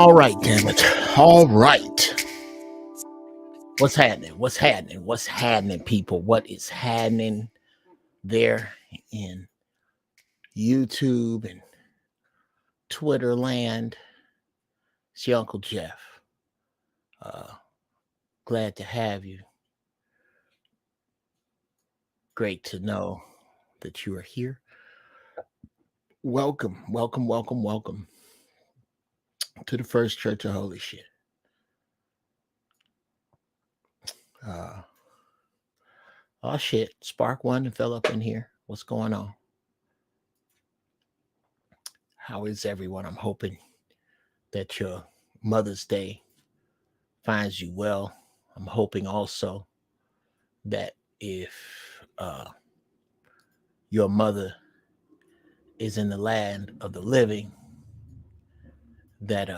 All right, damn it. All right. What's happening? What's happening? What's happening, people? What is happening there in YouTube and Twitter land? It's your Uncle Jeff. Glad to have you. Great to know that you are here. Welcome, welcome, welcome, welcome to the First Church of Holy Shit. Oh shit, Spark One fell up in here. What's going on? How is everyone? I'm hoping that your Mother's Day finds you well. I'm hoping also that if your mother is in the land of the living, that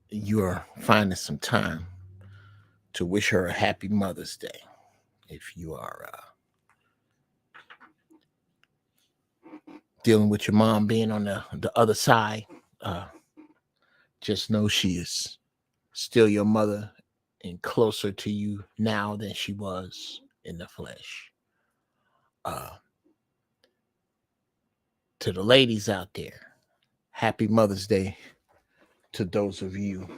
you're finding some time to wish her a happy Mother's Day. If you are dealing with your mom being on the other side, just know she is still your mother and closer to you now than she was in the flesh. To the ladies out there, happy Mother's Day to those of you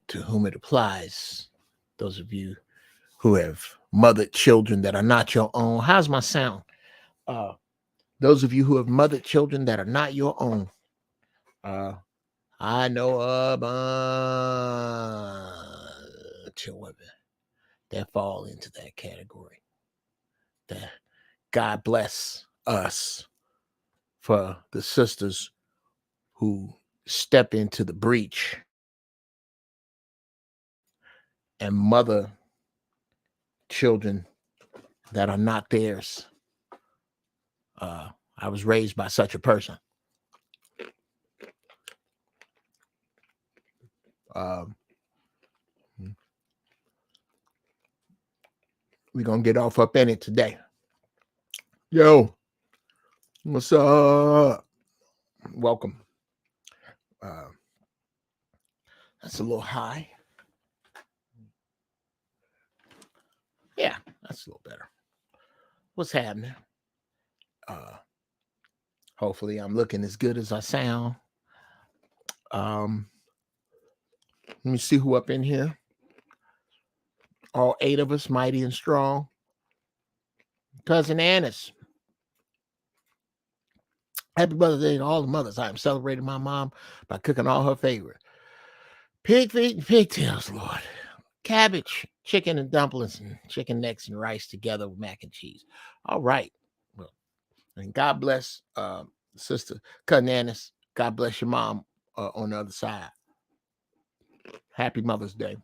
to whom it applies. Those of you who have mothered children that are not your own. How's my sound? Those of you who have mothered children that are not your own. I know of children that fall into that category. That God bless us for the sisters who step into the breach and mother children that are not theirs. I was raised by such a person. We're going to get off up in it today. Yo, what's up? Welcome. That's a little high. Yeah, that's a little better. What's happening? Hopefully I'm looking as good as I sound. Let me see who up in here. All 8 of us, mighty and strong. Cousin Annis. Happy Mother's Day to all the mothers. I am celebrating my mom by cooking all her favorite pig feet and pigtails, Lord. Cabbage, chicken and dumplings, and chicken necks and rice together with mac and cheese. All right. Well, and God bless Sister Cousin Annis. God bless your mom on the other side. Happy Mother's Day.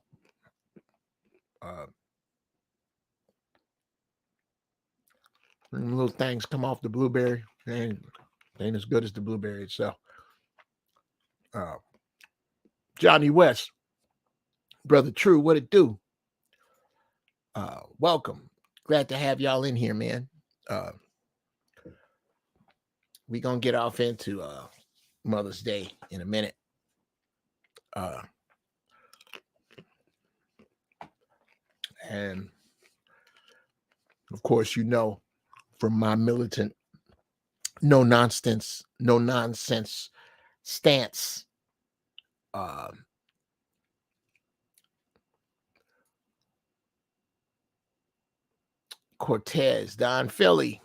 Little things come off the blueberry. Ain't as good as the blueberry itself. Johnny West, Brother True, what it do? Welcome. Glad to have y'all in here, man. We're going to get off into Mother's Day in a minute. And of course, you know, from my militant, no nonsense stance. Cortez, Don Philly,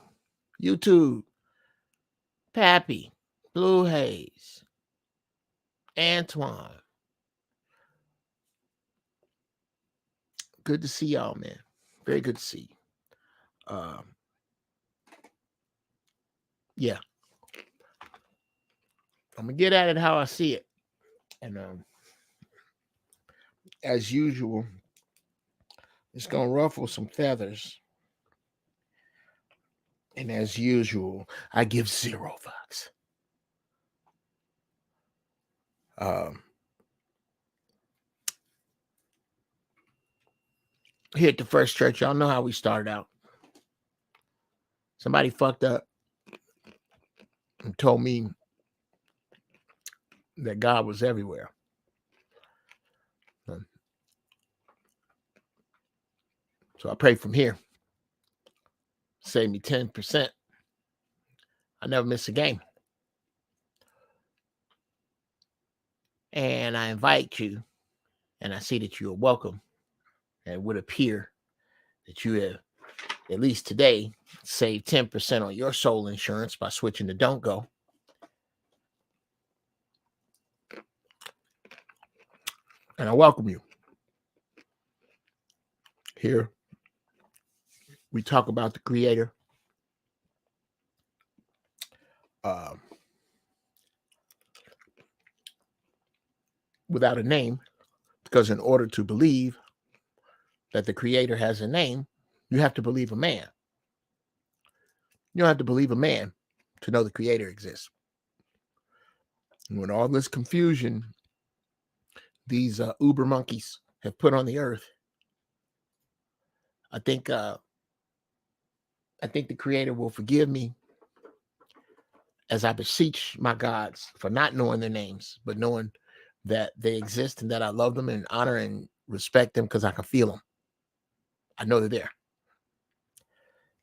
YouTube, Pappy, Blue Haze, Antoine. Good to see y'all, man. Very good to see you. Yeah. I'm going to get at it how I see it. And as usual, it's going to ruffle some feathers. And as usual, I give 0 fucks. Here at the First Church, y'all know how we started out. Somebody fucked up and told me that God was everywhere. So I pray from here. Save me 10%. I never miss a game. And I invite you, and I see that you are welcome. And it would appear that you have, at least today, saved 10% on your soul insurance by switching to Don't Go. And I welcome you. Here, we talk about the Creator. Without a name, because in order to believe that the Creator has a name, you have to believe a man. You don't have to believe a man to know the Creator exists. And when all this confusion these uber monkeys have put on the earth, I think the Creator will forgive me as I beseech my gods for not knowing their names, but knowing that they exist and that I love them and honor and respect them because I can feel them. I know they're there.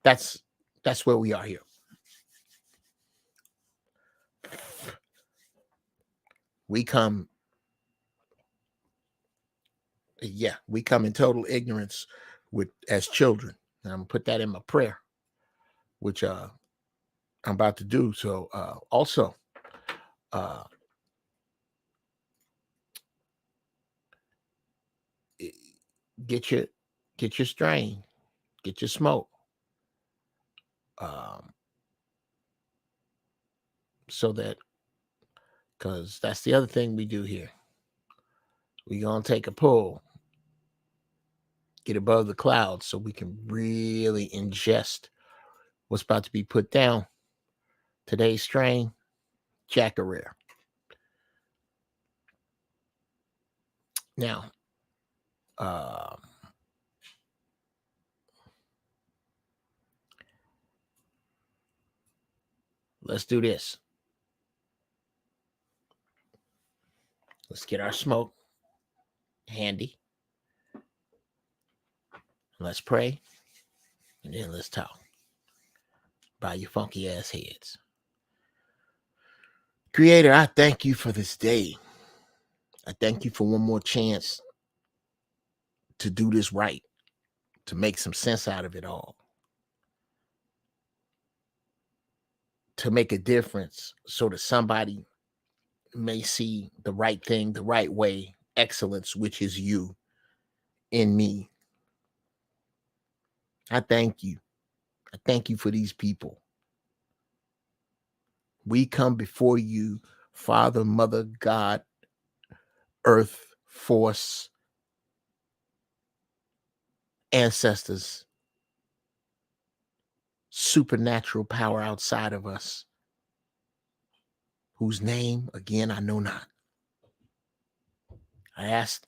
That's where we are here. We come in total ignorance as children. And I'm gonna put that in my prayer, which I'm about to do. So also get your strain, get your smoke. So that, because that's the other thing we do here. We're gonna take a pull, get above the clouds so we can really ingest what's about to be put down. Today's strain, Jackarare. Now, let's do this. Let's get our smoke handy. Let's pray. And then let's talk. Bow your funky ass heads. Creator, I thank you for this day. I thank you for one more chance to do this right, to make some sense out of it all, to make a difference so that somebody may see the right thing, the right way, excellence, which is you in me. I thank you. I thank you for these people. We come before you, Father, Mother, God, Earth, Force, ancestors, supernatural power outside of us, whose name, again, I know not. I ask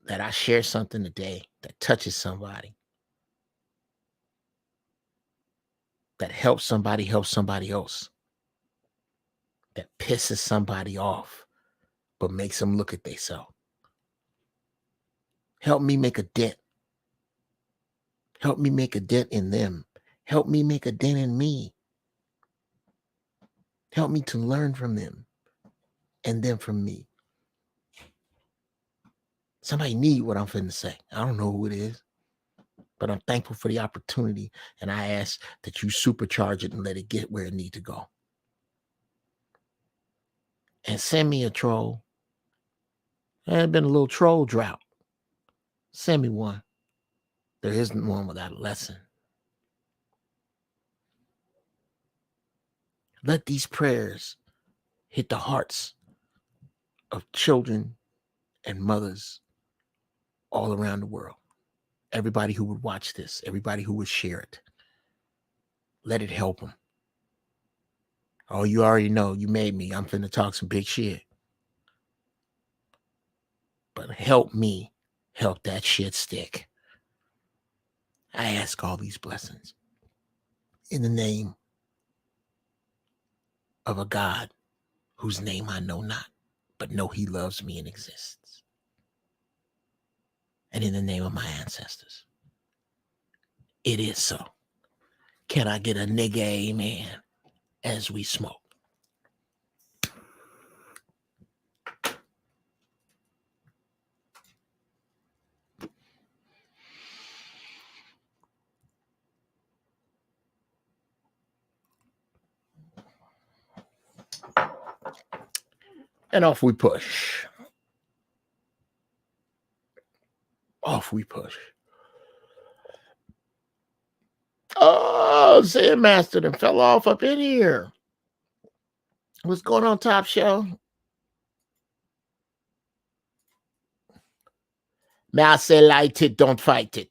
that I share something today that touches somebody, that helps somebody else, that pisses somebody off, but makes them look at themselves. Help me make a dent. Help me make a dent in them. Help me make a dent in me. Help me to learn from them and them from me. Somebody need what I'm finna say. I don't know who it is, but I'm thankful for the opportunity, and I ask that you supercharge it and let it get where it need to go. And send me a troll. There's been a little troll drought. Send me one. There isn't one without a lesson. Let these prayers hit the hearts of children and mothers all around the world. Everybody who would watch this, everybody who would share it. Let it help them. Oh, you already know. You made me. I'm finna talk some big shit. But help me help that shit stick. I ask all these blessings in the name of a God whose name I know not, but know he loves me and exists. And in the name of my ancestors, it is so. Can I get a nigga amen as we smoke? And off we push. Off we push. Oh, Zen Master done fell off up in here. What's going on, Top Show? May I say, light it, don't fight it.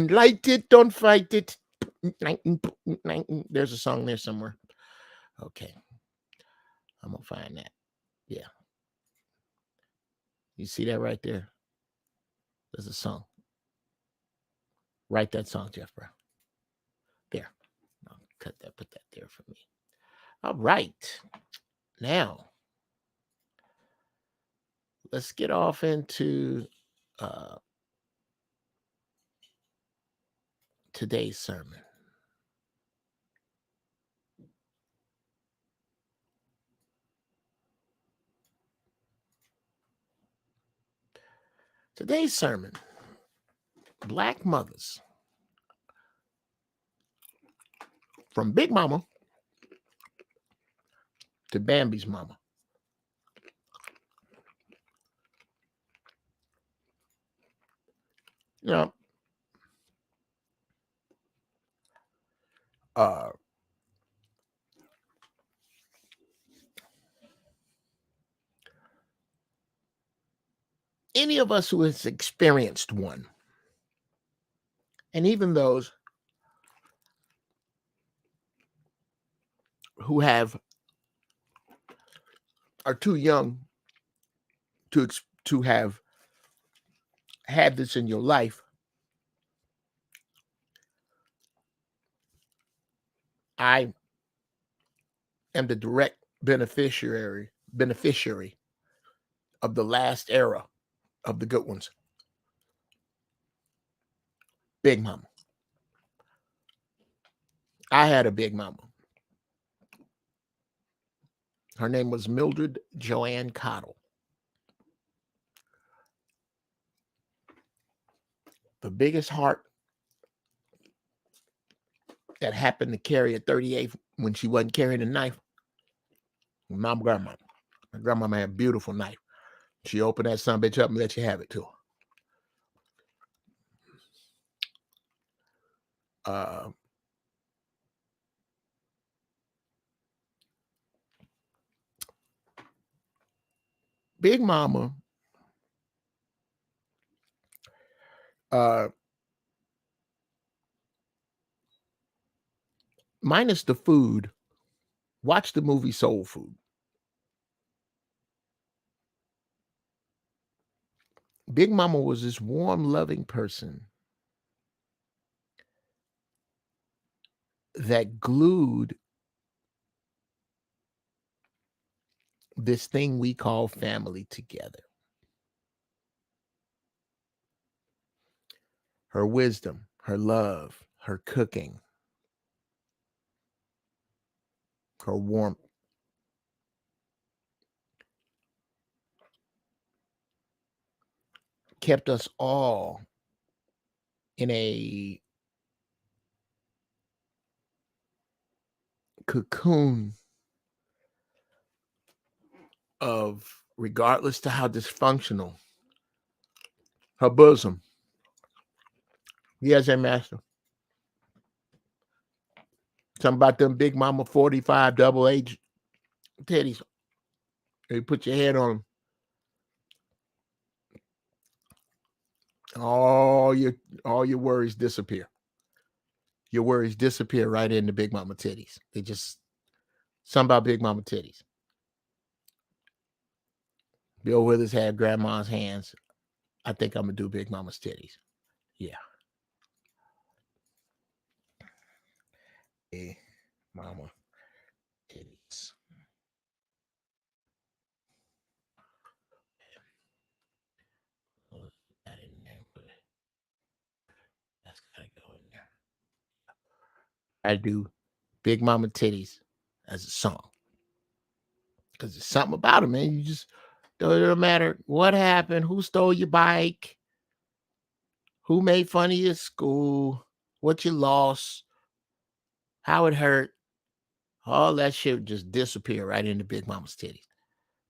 Light it, don't fight it. There's a song there somewhere. Okay. I'm going to find that. Yeah. You see that right there? There's a song. Write that song, Jeff Brown. There. I'll cut that, put that there for me. All right. Now, let's get off into today's sermon. Today's sermon, Black Mothers. From Big Mama to Bambi's mama. You know, any of us who has experienced one, and even those who are too young to have had this in your life, I am the direct beneficiary of the last era of the good ones. Big Mama. I had a Big Mama. Her name was Mildred Joanne Cottle. The biggest heart that happened to carry a 38 when she wasn't carrying a knife. My grandma. My grandmama had a beautiful knife. She opened that son bitch up and let you have it too. Big Mama minus the food, watch the movie Soul Food. Big Mama was this warm, loving person that glued this thing we call family together. Her wisdom, her love, her cooking, her warmth. Kept us all in a cocoon of, regardless to how dysfunctional, her bosom. Yes, and Master. Something about them Big Mama 45 double H titties. You put your head on them. All your worries disappear. Your worries disappear right into Big Mama titties. They just, something about Big Mama titties. Bill Withers had grandma's hands. I think I'm going to do Big Mama's titties. Yeah. Big Mama titties. That in there, but that's gotta go in there. I do Big Mama titties as a song because there's something about it, man. You just don't matter what happened, who stole your bike, who made fun of you at school, what you lost, how it hurt. All that shit would just disappear right into Big Mama's titties.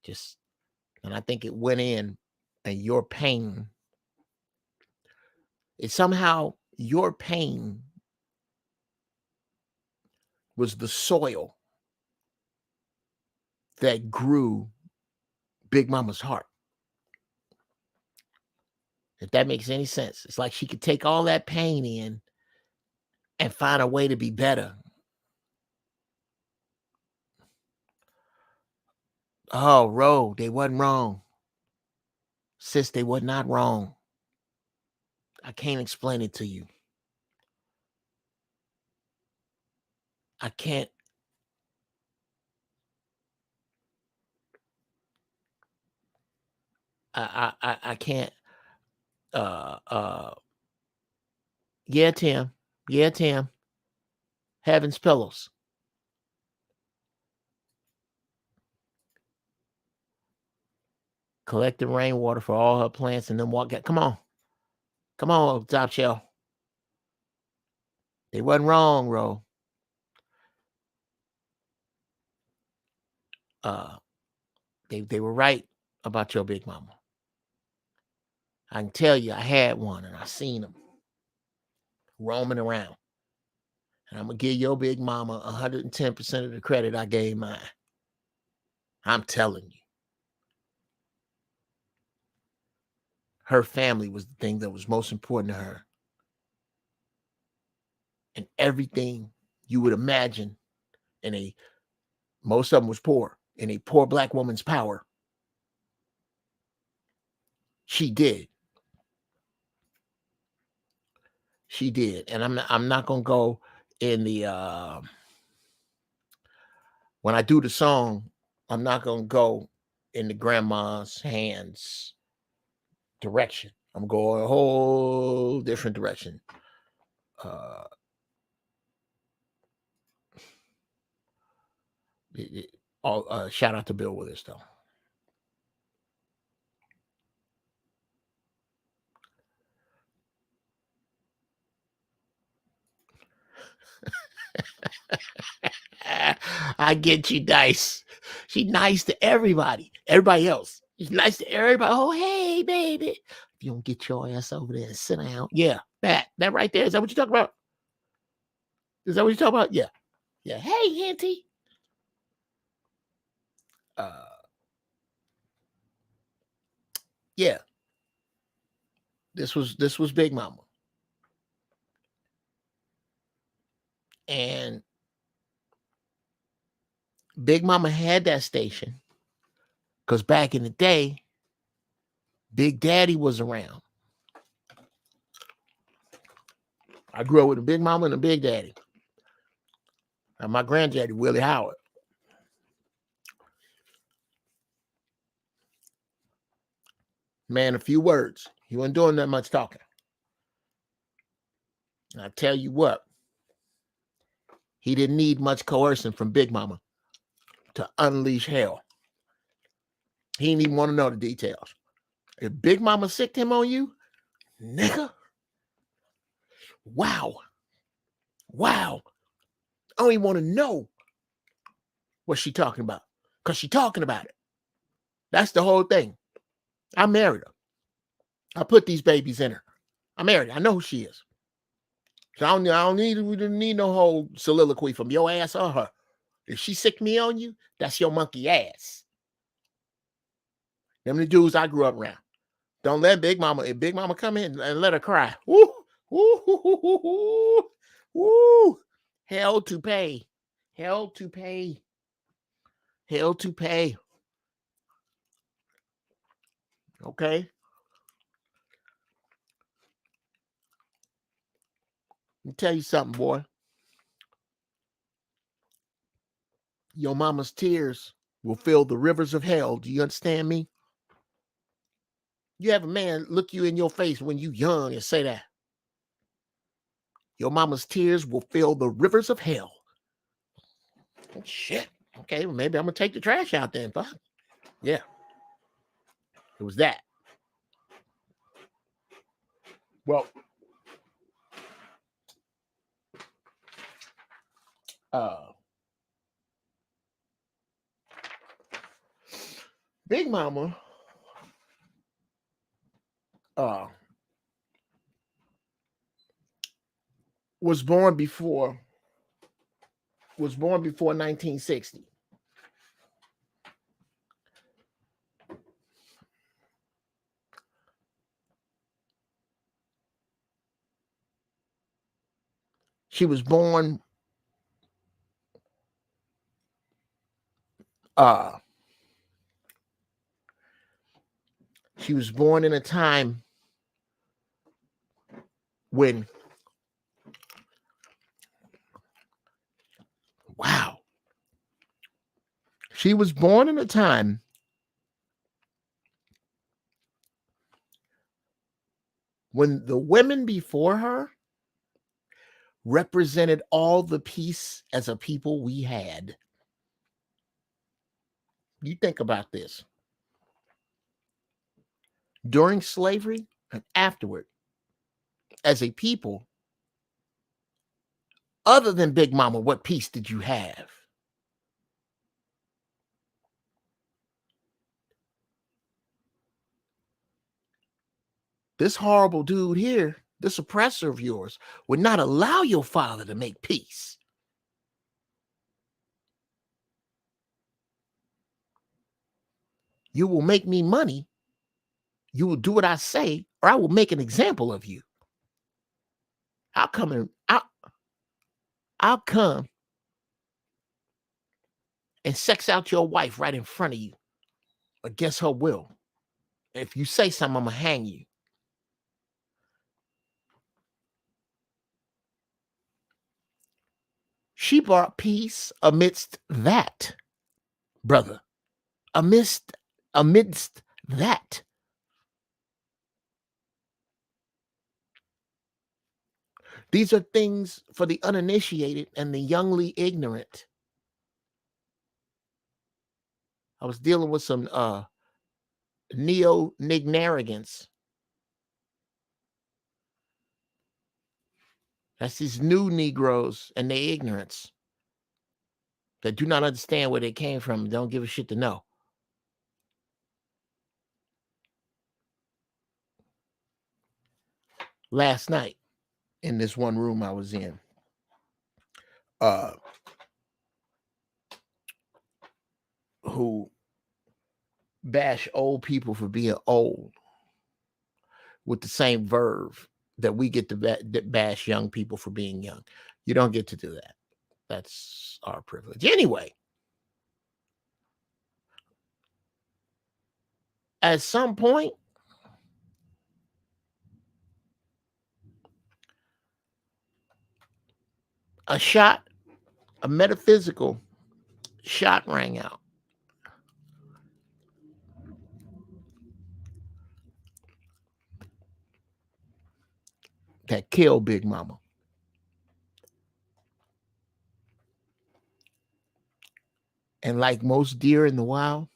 Just, and I think it went in, and your pain, it somehow, your pain was the soil that grew Big Mama's heart. If that makes any sense. It's like she could take all that pain in and find a way to be better. Oh, Ro, they wasn't wrong. Sis, they were not wrong. I can't explain it to you. I can't. I can't. Yeah, Tim. Yeah, Tim. Heaven's pillows. Collecting rainwater for all her plants and then walk out. Come on. Come on, top shelf. They wasn't wrong, Ro. They were right about your Big Mama. I can tell you, I had one and I seen them roaming around. And I'm gonna give your Big Mama 110% of the credit I gave mine. I'm telling you. Her family was the thing that was most important to her. And everything you would imagine most of them was poor, in a poor Black woman's power, she did. She did. And I'm not gonna go in the when I do the song, I'm not gonna go in the grandma's hands direction. I'm going a whole different direction. Shout out to Bill Withers, though. I get you, Dice. She's nice to everybody. Everybody else. She's nice to everybody. Oh, hey, baby. If you don't get your ass over there and sit down. Yeah, that right there. Is that what you're talking about? Is that what you're talking about? Yeah. Yeah. Hey, Auntie. Yeah. This was Big Mama. And Big Mama had that station because back in the day, Big Daddy was around. I grew up with a Big Mama and a Big Daddy. And my granddaddy, Willie Howard. Man, a few words. He wasn't doing that much talking. And I tell you what, he didn't need much coercion from Big Mama to unleash hell. He didn't even want to know the details. If Big Mama sicked him on you, nigga, wow. I don't even want to know what she talking about because she talking about it. That's the whole thing. I married her. I put these babies in her. I married her. I know who she is. So we don't need no whole soliloquy from your ass or her. If she sicked me on you, that's your monkey ass. Them the dudes I grew up around. Don't let Big Mama, if Big Mama come in and let her cry. Woo, woo, woo, woo, woo, woo. Hell to pay. Hell to pay. Hell to pay. Okay? Let me tell you something, boy. Your mama's tears will fill the rivers of hell. Do you understand me? You have a man look you in your face when you young and say that. Your mama's tears will fill the rivers of hell. Oh, shit. Okay, well, maybe I'm gonna take the trash out then. Fuck. Yeah. It was that. Well, Big Mama was born before 1960. She was born in a time when, wow, she was born in a time when the women before her represented all the peace as a people we had. You think about this. During slavery and afterward, as a people, other than Big Mama, what peace did you have? This horrible dude here, this oppressor of yours, would not allow your father to make peace. You will make me money. You will do what I say, or I will make an example of you. I'll come and sex out your wife right in front of you against her will. If you say something, I'm going to hang you. She brought peace amidst that, brother. Amidst that. These are things for the uninitiated and the youngly ignorant. I was dealing with some neo-nignarrogants. That's these new Negroes and their ignorance that do not understand where they came from and don't give a shit to know. Last night, in this one room I was in, who bash old people for being old with the same verve that we get to bash young people for being young. You don't get to do that. That's our privilege. Anyway, at some point, a metaphysical shot rang out. That killed Big Mama. And like most deer in the wild,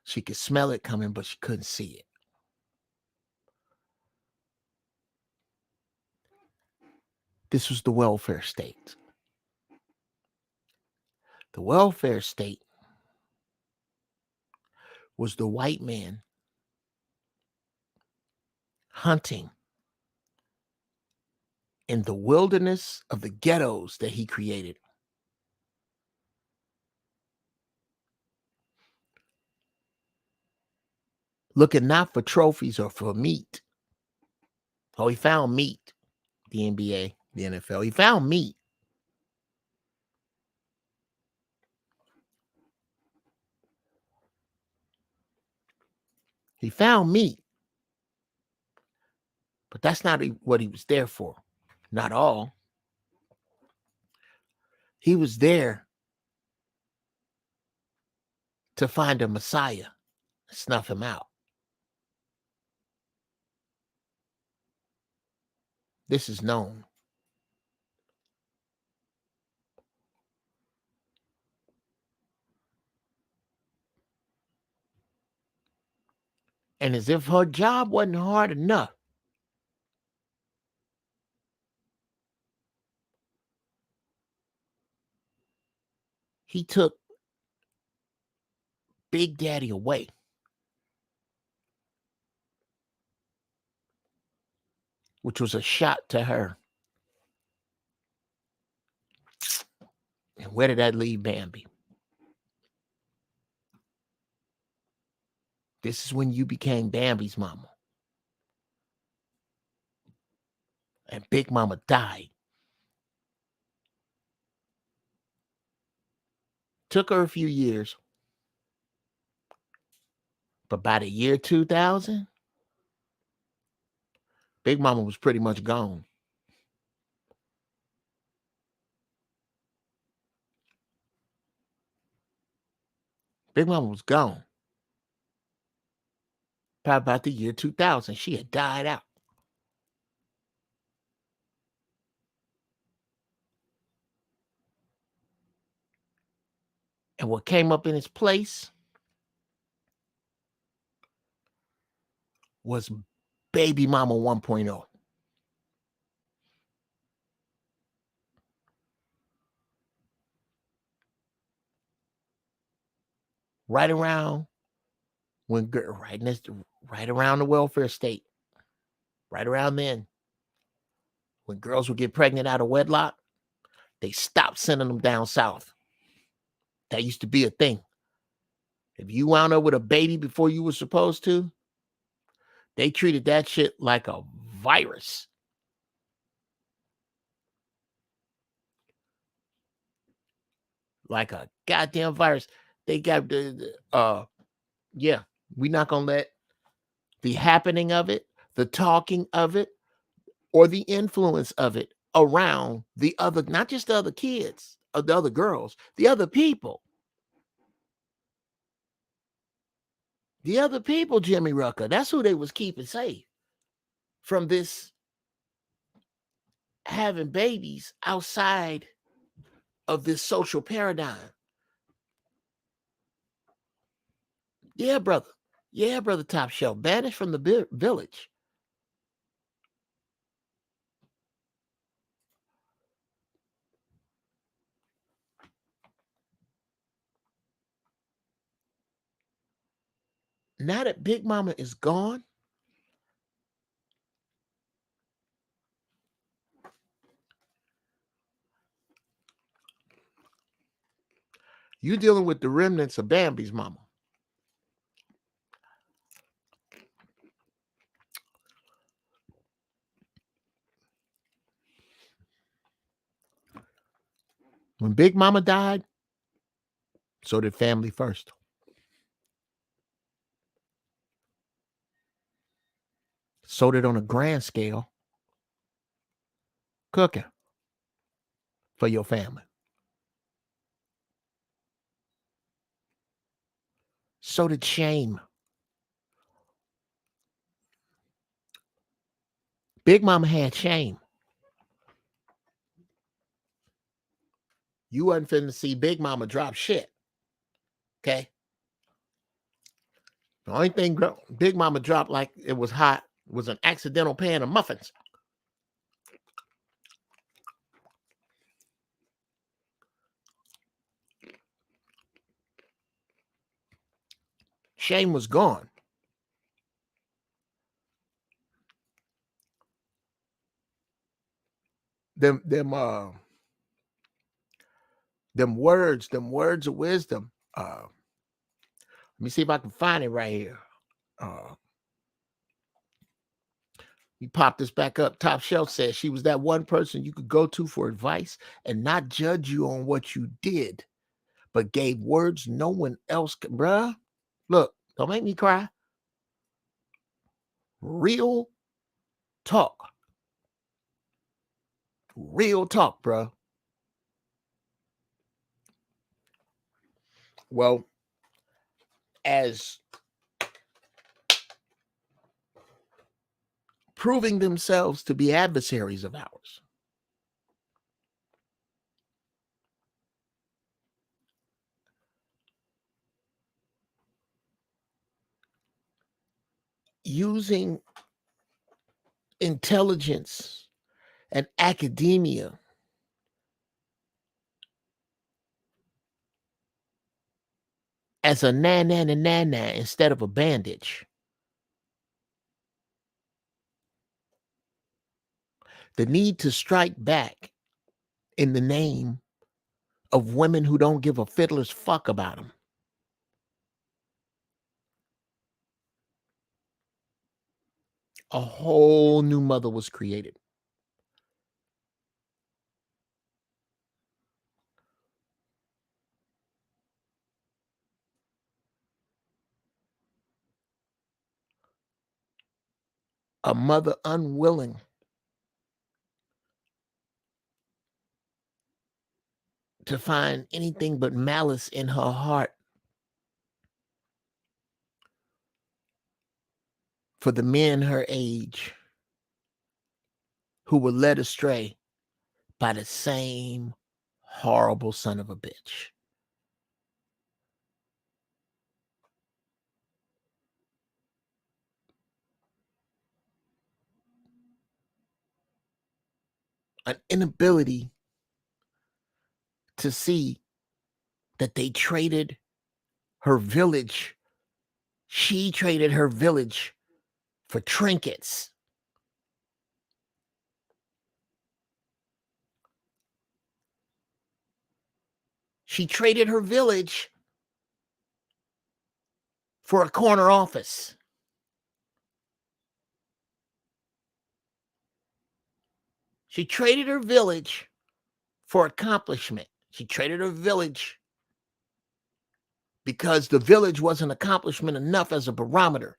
she could smell it coming, but she couldn't see it. This was the welfare state. The welfare state was the white man hunting in the wilderness of the ghettos that he created. Looking not for trophies or for meat. Oh, he found meat. The NBA, the NFL. He found meat. He found meat. But that's not what he was there for. Not all. He was there to find a Messiah, snuff him out. This is known. And as if her job wasn't hard enough, he took Big Daddy away. Which was a shot to her. And where did that leave Bambi? This is when you became Bambi's mama. And Big Mama died. Took her a few years. But by the year 2000, Big Mama was pretty much gone. Big Mama was gone. By about the year 2000, she had died out. And what came up in its place was Baby Mama 1.0. Right around when right around the welfare state. Right around then. When girls would get pregnant out of wedlock, they stopped sending them down south. That used to be a thing. If you wound up with a baby before you were supposed to, they treated that shit like a virus. Like a goddamn virus. They got yeah, we're not gonna let the happening of it, the talking of it, or the influence of it around the other, not just the other kids or the other girls, the other people. The other people, Jimmy Rucker, that's who they was keeping safe from this having babies outside of this social paradigm. Yeah, brother. Yeah, brother Top Shelf. Banished from the village. Now that Big Mama is gone, you're dealing with the remnants of Bambi's mama. When Big Mama died, so did family first. So did on a grand scale, cooking for your family. So did shame. Big Mama had shame. You wasn't finna see Big Mama drop shit. Okay? The only thing Big Mama dropped like it was hot was an accidental pan of muffins. Shame was gone. Them words of wisdom. Let me see if I can find it right here. We pop this back up. Top Shelf says she was that one person you could go to for advice and not judge you on what you did, but gave words no one else could. Bruh, look, don't make me cry. Real talk. Real talk, bruh. Well, as proving themselves to be adversaries of ours. Using intelligence and academia as a na instead of a bandage. The need to strike back in the name of women who don't give a fiddler's fuck about them. A whole new mother was created. A mother unwilling to find anything but malice in her heart for the men her age who were led astray by the same horrible son of a bitch. An inability to see that they traded her village. She traded her village for trinkets. She traded her village for a corner office. She traded her village for accomplishment. She traded her village because the village wasn't accomplishment enough as a barometer.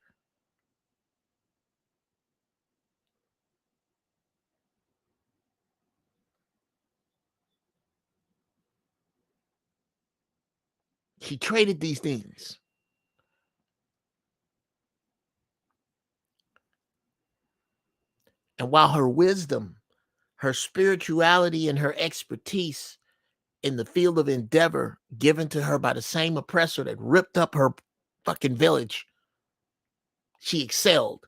She traded these things. And while her wisdom, her spirituality, and her expertise in the field of endeavor given to her by the same oppressor that ripped up her fucking village, she excelled.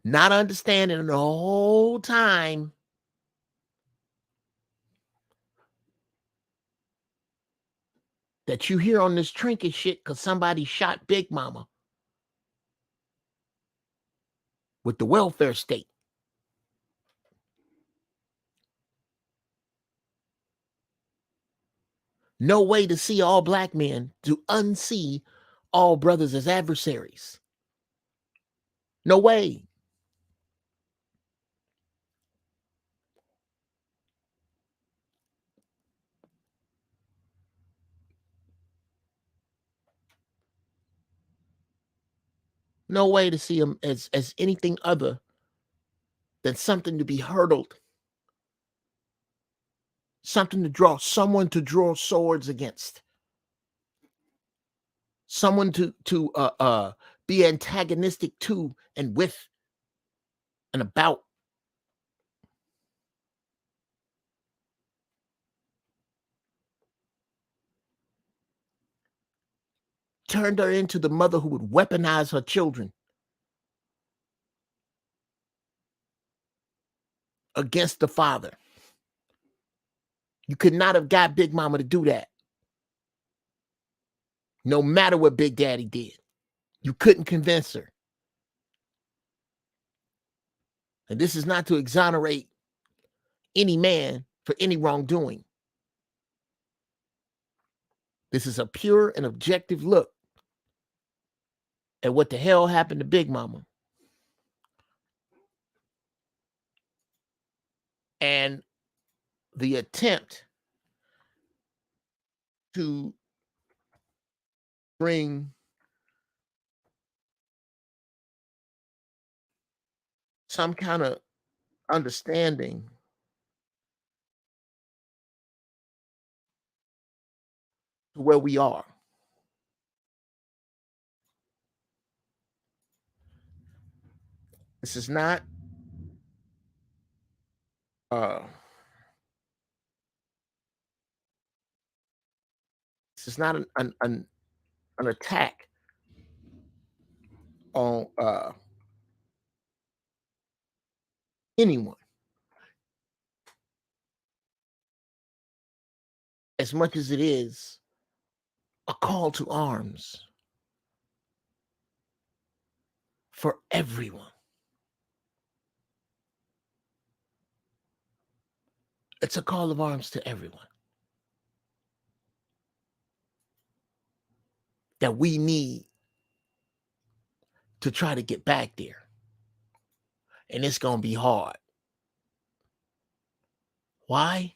Not understanding the whole time that you hear on this trinket shit because somebody shot Big Mama with the welfare state. No way to see all black men to unsee all brothers as adversaries. No way. No way to see them as anything other than something to be hurdled, something to draw, someone to draw swords against, someone to be antagonistic to and with and about. Turned her into the mother who would weaponize her children against the father. You could not have got Big Mama to do that, no matter what Big Daddy did. You couldn't convince her. And this is not to exonerate any man for any wrongdoing. This is a pure and objective look at what the hell happened to Big Mama. And the attempt to bring some kind of understanding to where we are. This is not uh this is not an attack on anyone as much as it is a call to arms for everyone. It's a call of arms to everyone that we need to try to get back there. And it's going to be hard. Why?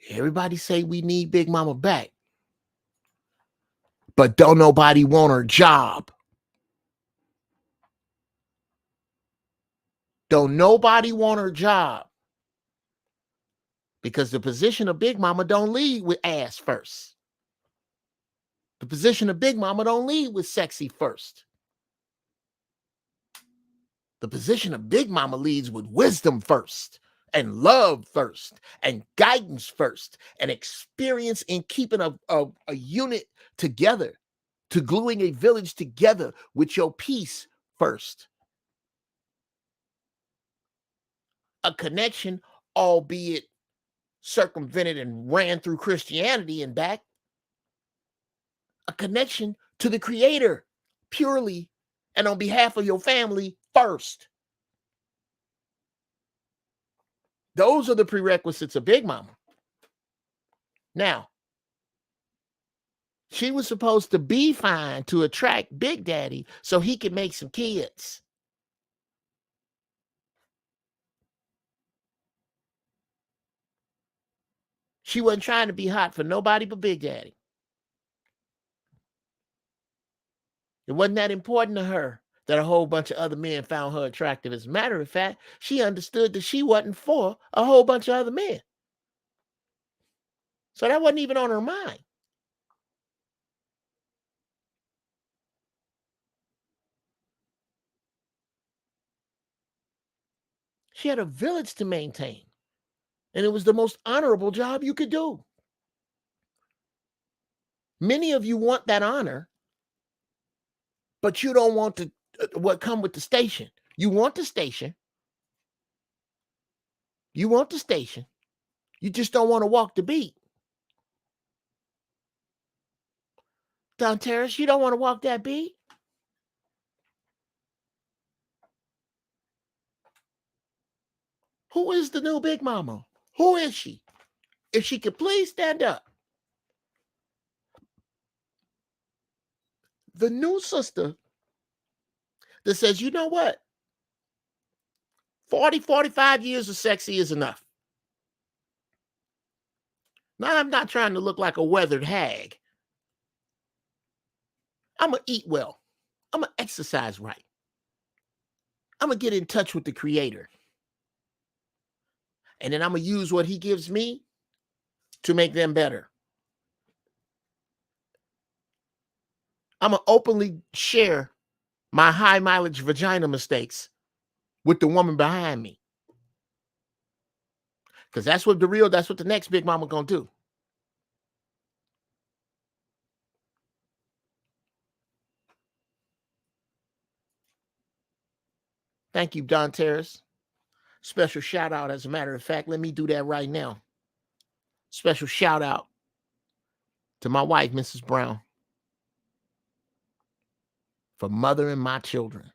Everybody say we need Big Mama back, but don't nobody want her job. Don't nobody want her job because the position of Big Mama don't lead with ass first. The position of Big Mama don't lead with sexy first. The position of Big Mama leads with wisdom first, and love first, and guidance first, and experience in keeping a unit together, to gluing a village together with your peace first. A connection, albeit circumvented and ran through Christianity and back. A connection to the Creator purely and on behalf of your family first. Those are the prerequisites of Big Mama. Now, she was supposed to be fine to attract Big Daddy so he could make some kids. She wasn't trying to be hot for nobody but Big Daddy. It wasn't that important to her that a whole bunch of other men found her attractive. As a matter of fact, she understood that she wasn't for a whole bunch of other men. So that wasn't even on her mind. She had a village to maintain, and it was the most honorable job you could do. Many of you want that honor, but you don't want to what come with the station. You want the station. You want the station. You just don't want to walk the beat. Don Terrace, you don't want to walk that beat? Who is the new Big Mama? Who is she? If she could please stand up. The new sister that says, you know what? 40, 45 years of sexy is enough. Now, I'm not trying to look like a weathered hag. I'm going to eat well. I'm going to exercise right. I'm going to get in touch with the Creator. And then I'm going to use what he gives me to make them better. I'm going to openly share my high mileage vagina mistakes with the woman behind me. Because that's what the next Big Mama going to do. Thank you, Don Terrace. Special shout out, as a matter of fact. Let me do that right now. Special shout out to my wife, Mrs. Brown, for mothering my children.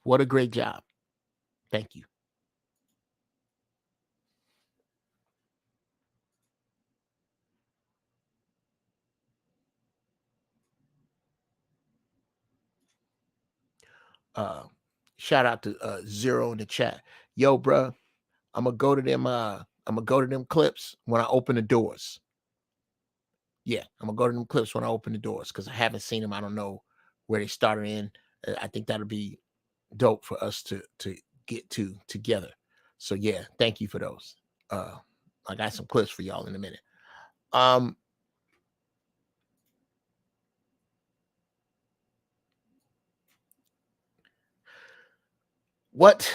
What a great job. Thank you. Shout out to Zero in the chat. Yo, bro, I'm gonna go to them clips when I open the doors. Yeah, I'm gonna go to them clips when I open the doors because I haven't seen them. I don't know where they started in. I think that'll be dope for us to get to together. So yeah, thank you for those. I got some clips for y'all in a minute. What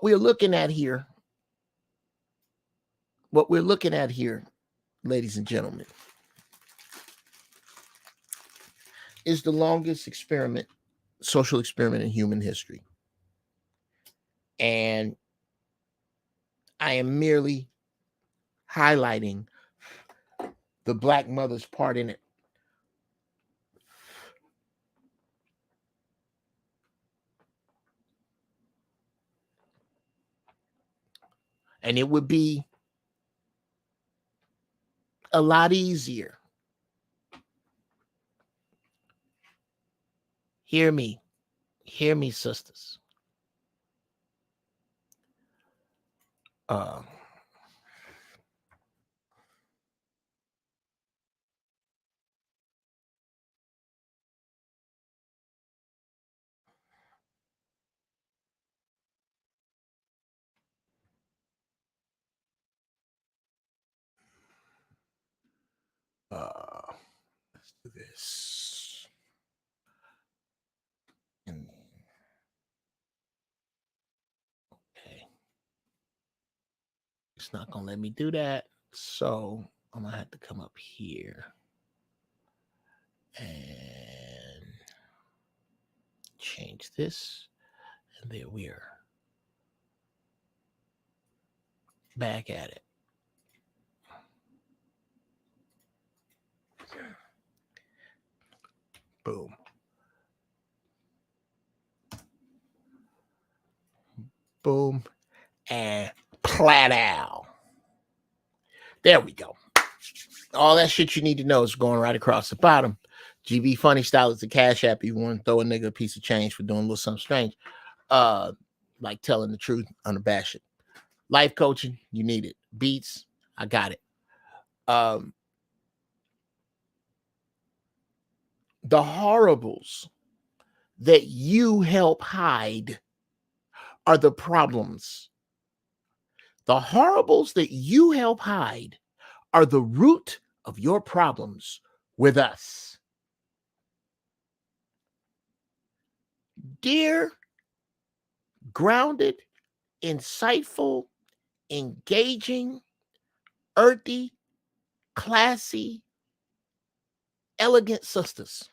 we're looking at here, ladies and gentlemen, is the longest social experiment in human history. And I am merely highlighting the Black mother's part in it. And it would be a lot easier. Hear me, sisters. Let's do this. And okay. It's not gonna let me do that. So I'm gonna have to come up here and change this. And there we are. Back at it. Boom. Boom. And platow. There we go. All that shit you need to know is going right across the bottom. GB Funny Style is the Cash App. You want to throw a nigga a piece of change for doing a little something strange. Like telling the truth, unabashed. Life coaching, you need it. Beats, I got it. The horribles that you help hide are the problems. The horribles that you help hide are the root of your problems with us. Dear, grounded, insightful, engaging, earthy, classy, elegant sisters.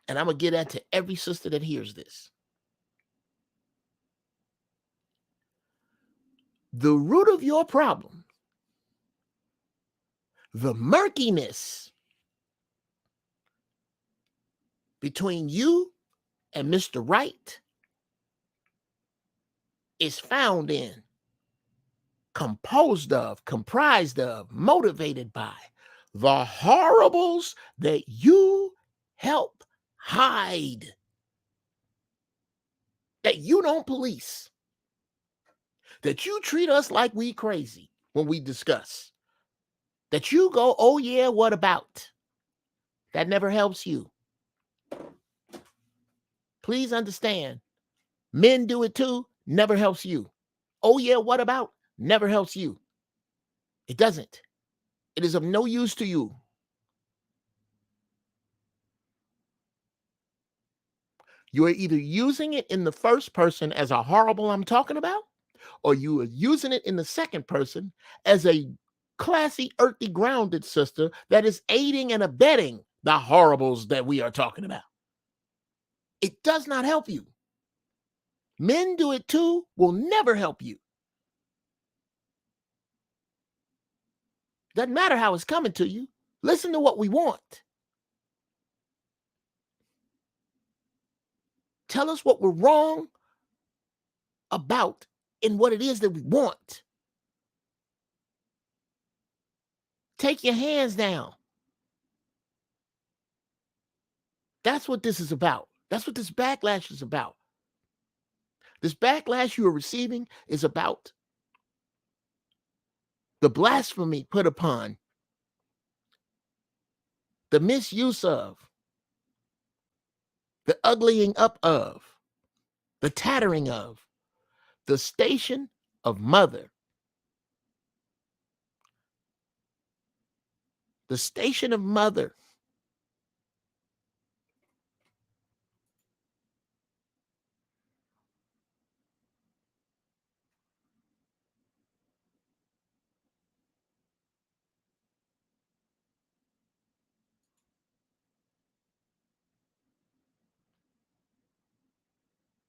And I'm going to give that to every sister that hears this. The root of your problem, the murkiness between you and Mr. Right, is found in, composed of, comprised of, motivated by the horribles that you help hide, that you don't police, that you treat us like we crazy when we discuss, that you go, oh yeah, what about? That never helps you. Please understand, men do it too, never helps you. Oh yeah, what about? Never helps you. It doesn't. It is of no use to you. You are either using it in the first person as a horrible I'm talking about, or you are using it in the second person as a classy, earthy, grounded sister that is aiding and abetting the horribles that we are talking about. It does not help you. Men do it too, will never help you. Doesn't matter how it's coming to you. Listen to what we want. Tell us what we're wrong about in what it is that we want. Take your hands down. That's what this is about. That's what this backlash is about. This backlash you are receiving is about the blasphemy put upon, the misuse of, the uglying up of, the tattering of, the station of mother. The station of mother.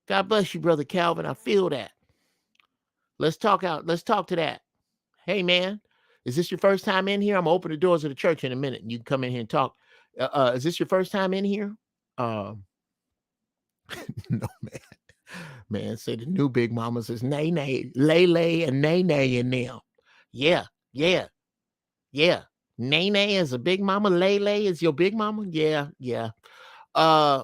God bless you, Brother Calvin. I feel that. Let's talk to that. Hey, man, is this your first time in here? I'm gonna open the doors of the church in a minute, and you can come in here and talk. Is this your first time in here? No, man. Man, say the new big mamas is Nay Nay, Lay Lay, and Nay Nay in them. Yeah, yeah, yeah. Nay Nay is a big mama. Lay Lay is your big mama. Yeah, yeah. Uh,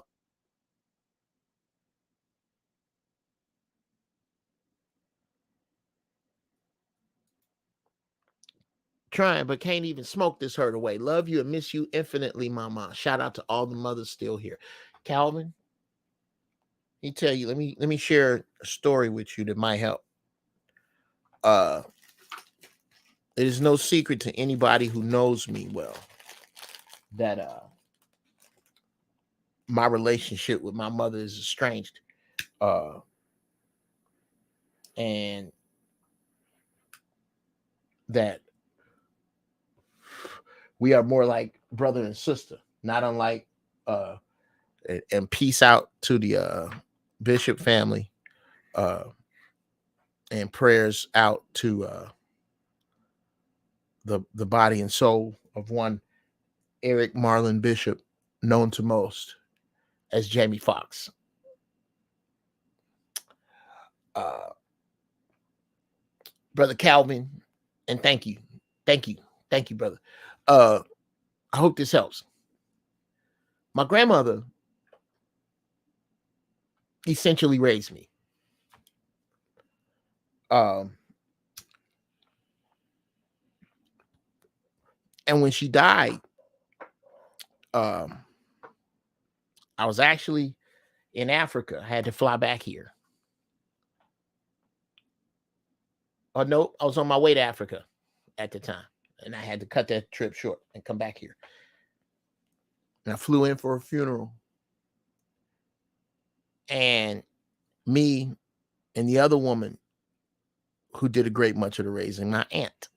Trying, but can't even smoke this hurt away. Love you and miss you infinitely, mama. Shout out to all the mothers still here. Calvin, let me tell you, let me share a story with you that might help. It is no secret to anybody who knows me well that my relationship with my mother is estranged. And that we are more like brother and sister, not unlike and peace out to the Bishop family, and prayers out to the body and soul of one Eric Marlon Bishop, known to most as Jamie Foxx. Brother Calvin, and thank you, brother. I hope this helps. My grandmother essentially raised me. And when she died, I was actually in Africa. I had to fly back here. Oh no, I was on my way to Africa at the time, and I had to cut that trip short and come back here. And I flew in for a funeral, and me and the other woman who did a great much of the raising, my aunt,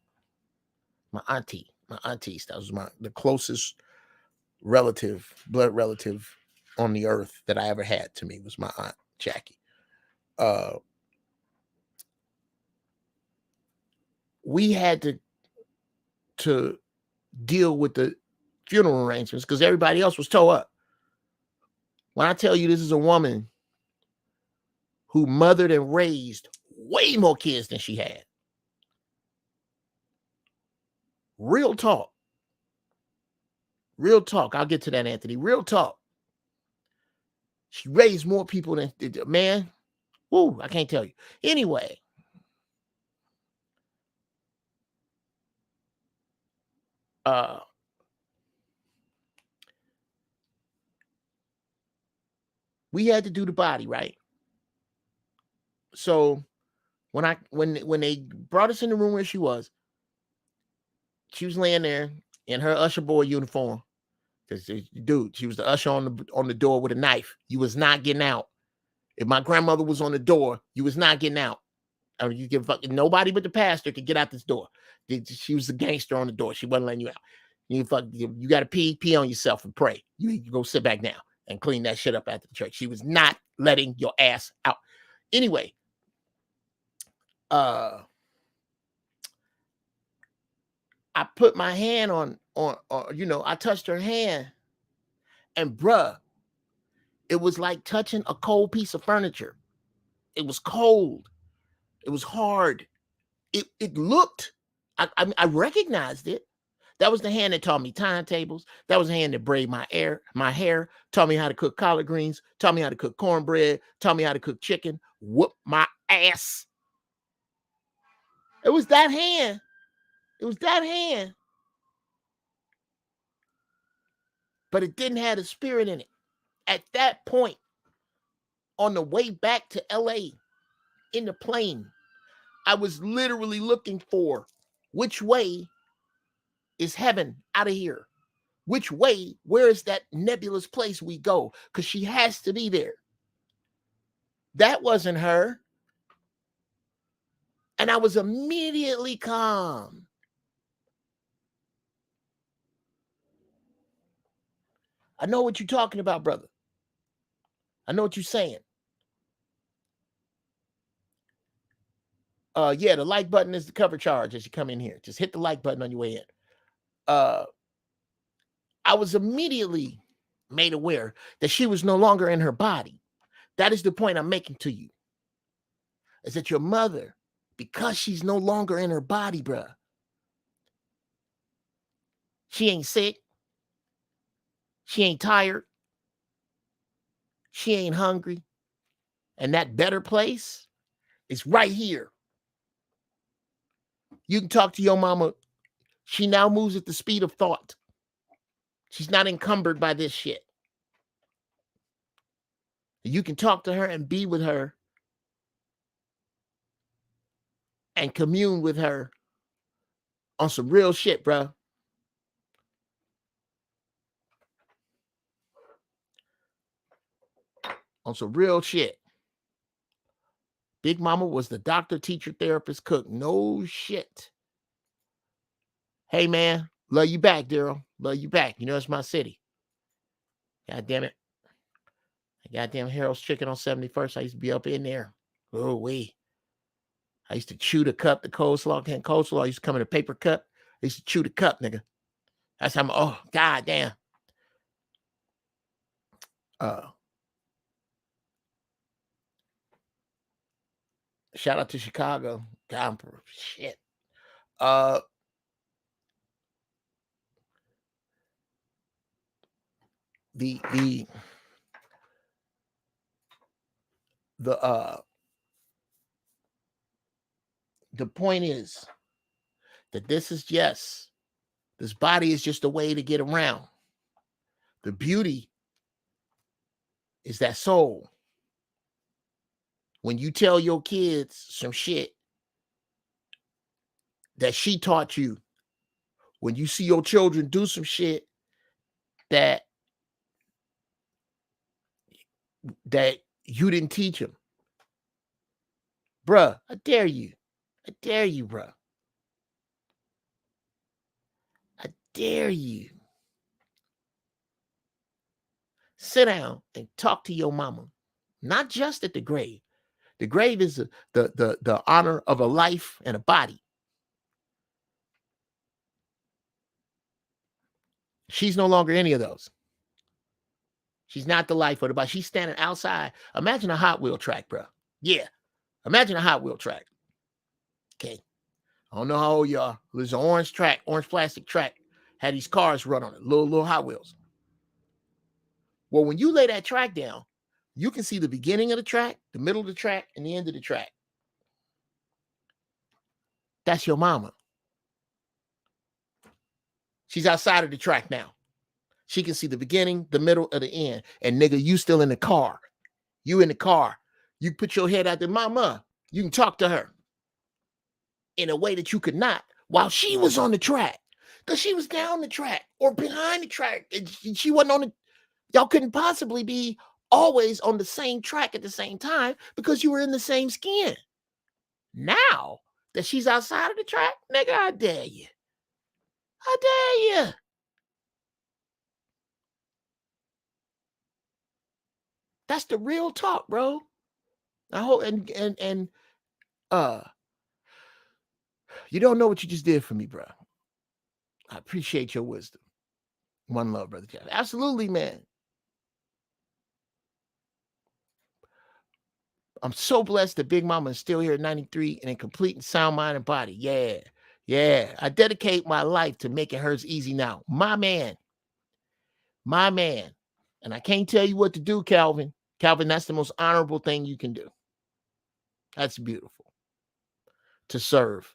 my aunties, that was the closest relative, blood relative on the earth that I ever had to me was my aunt Jackie. We had to deal with the funeral arrangements because everybody else was towed up. When I tell you this is a woman who mothered and raised way more kids than she had. Real talk. Real talk. I'll get to that, Anthony. Real talk. She raised more people than, man. Woo, I can't tell you. Anyway. We had to do the body, right? So when they brought us in the room where she was laying there in her usher boy uniform. Dude, she was the usher on the door with a knife. You was not getting out. If my grandmother was on the door, you was not getting out. I mean, you give nobody but the pastor could get out this door. She was the gangster on the door. She wasn't letting you out. You got to pee on yourself and pray. You go sit back down and clean that shit up after the church. She was not letting your ass out. Anyway, I put my hand on I touched her hand, and bruh, it was like touching a cold piece of furniture. It was cold. It was hard. It looked, I recognized it. That was the hand that taught me timetables. That was the hand that braided my hair, taught me how to cook collard greens, taught me how to cook cornbread, taught me how to cook chicken, whoop my ass. It was that hand. It was that hand. But it didn't have the spirit in it. At that point, on the way back to LA in the plane, I was literally looking for which way is heaven out of here? Which way? Where is that nebulous place we go? Because she has to be there. That wasn't her. And I was immediately calm. I know what you're talking about, brother. I know what you're saying. Yeah, the like button is the cover charge as you come in here. Just hit the like button on your way in. I was immediately made aware that she was no longer in her body. That is the point I'm making to you. Is that your mother, because she's no longer in her body, bruh, she ain't sick. She ain't tired. She ain't hungry. And that better place is right here. You can talk to your mama. She now moves at the speed of thought. She's not encumbered by this shit. You can talk to her and be with her and commune with her on some real shit, bro. On some real shit. Big Mama was the doctor, teacher, therapist, cook. No shit. Hey, man. Love you back, Daryl. Love you back. You know, it's my city. God damn it. Goddamn Harold's Chicken on 71st. I used to be up in there. Oh, wee. I used to chew the cup, the coleslaw, can coleslaw. I used to come in a paper cup. I used to chew the cup, nigga. That's how oh, goddamn. Shout out to Chicago. God, shit. The point is that this is this body is just a way to get around. The beauty is that soul. When you tell your kids some shit that she taught you, when you see your children do some shit that you didn't teach them, bruh, I dare you. I dare you, bruh. I dare you. Sit down and talk to your mama, not just at the grave. The grave is the honor of a life and a body. She's no longer any of those. She's not the life of the body. She's standing outside. Imagine a Hot Wheel track, bro. Yeah. Imagine a Hot Wheel track. Okay. I don't know how old you are. There's an orange track, orange plastic track. Had these cars run on it, little Hot Wheels. Well, when you lay that track down, you can see the beginning of the track, the middle of the track, and the end of the track. That's your mama. She's outside of the track now. She can see the beginning, the middle, of the end. And nigga, you still in the car. You in the car. You put your head out there, mama. You can talk to her in a way that you could not while she was on the track. Because she was down the track or behind the track. And she wasn't on the, y'all couldn't possibly be always on the same track at the same time because you were in the same skin. Now that she's outside of the track, nigga, I dare you. I dare you. That's the real talk, bro. I hope and you don't know what you just did for me, bro. I appreciate your wisdom. One love, brother Jeff. Absolutely, man. I'm so blessed that Big Mama is still here at 93 and in complete and sound mind and body. Yeah. Yeah. I dedicate my life to making hers easy now. My man. My man. And I can't tell you what to do, Calvin. Calvin, that's the most honorable thing you can do. That's beautiful. To serve.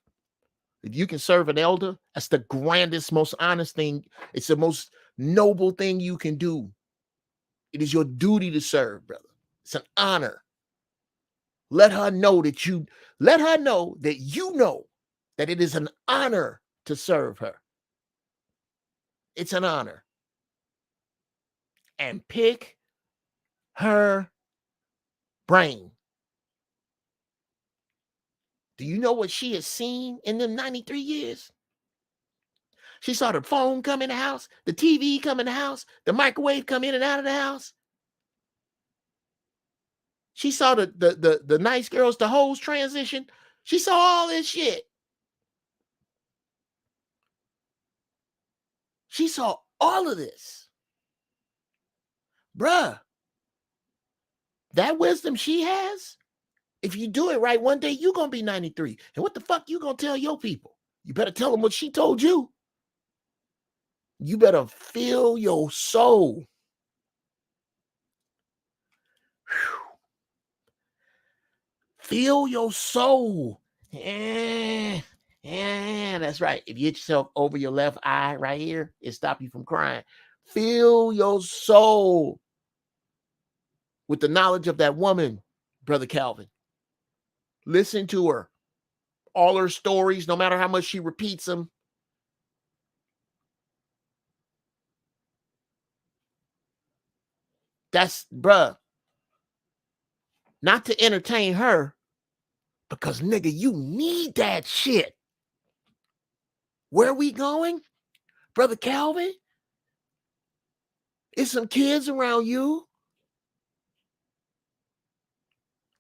If you can serve an elder, that's the grandest, most honest thing. It's the most noble thing you can do It is your duty to serve, brother. It's an honor. Let her know that you know that it is an honor to serve her. It's an honor. And pick her brain. Do you know what she has seen in them 93 years? She saw the phone come in the house, the TV come in the house, the microwave come in and out of the house. She saw the nice girls, the hoes transition. She saw all this shit. She saw all of this. Bruh, that wisdom she has, if you do it right, one day you're going to be 93. And what the fuck you going to tell your people? You better tell them what she told you. You better fill your soul. Fill your soul. Yeah, that's right. If you hit yourself over your left eye right here, it stop you from crying. Fill your soul with the knowledge of that woman, Brother Calvin. Listen to her. All her stories, no matter how much she repeats them. That's, bruh, not to entertain her, because, nigga, you need that shit. Where are we going? Brother Calvin? Is some kids around you?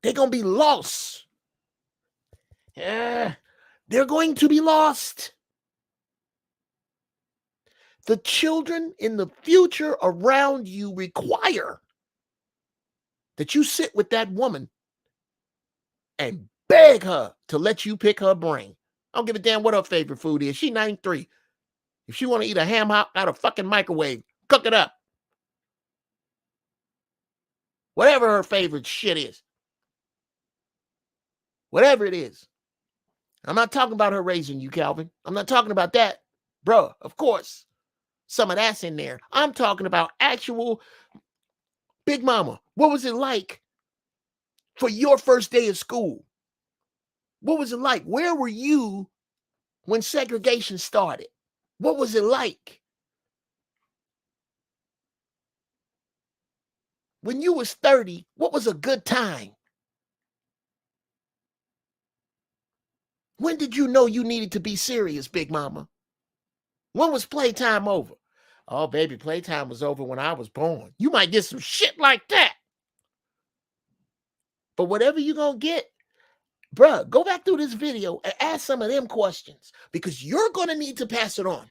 They're going to be lost. Yeah, they're going to be lost. The children in the future around you require that you sit with that woman and beg her to let you pick her brain. I don't give a damn what her favorite food is. She 93. If she want to eat a ham hock out of fucking microwave, cook it up. Whatever her favorite shit is. Whatever it is. I'm not talking about her raising you, Calvin. I'm not talking about that. Bruh, of course. Some of that's in there. I'm talking about actual Big Mama. What was it like for your first day of school? What was it like? Where were you when segregation started? What was it like? When you was 30, what was a good time? When did you know you needed to be serious, Big Mama? When was playtime over? Oh, baby, playtime was over when I was born. You might get some shit like that. But whatever you're going to get, bruh, go back through this video and ask some of them questions, because you're going to need to pass it on.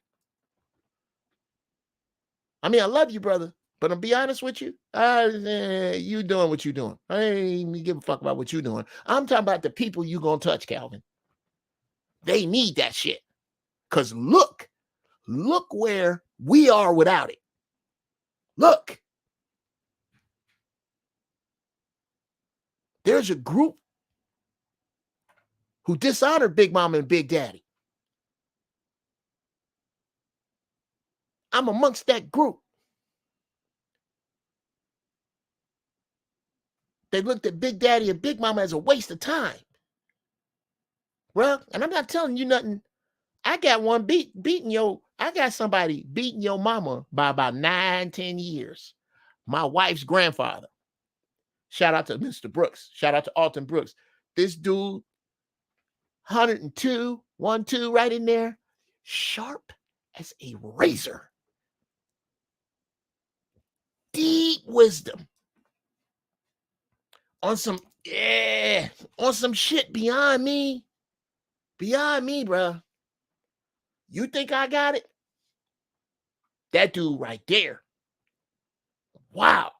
I mean, I love you, brother, but I'll be honest with you. You doing what you doing. I ain't even give a fuck about what you doing. I'm talking about the people you going to touch, Calvin. They need that shit. Because look where we are without it. Look. There's a group who dishonored Big Mama and Big Daddy. I'm amongst that group. They looked at Big Daddy and Big Mama as a waste of time. Well, and I'm not telling you nothing. I got one I got somebody beating your mama by about 9-10 years. My wife's grandfather. Shout out to Mr. Brooks. Shout out to Alton Brooks. This dude, 102, 1-2 right in there, sharp as a razor. Deep wisdom. On some shit beyond me. Beyond me, bro. You think I got it? That dude right there. Wow.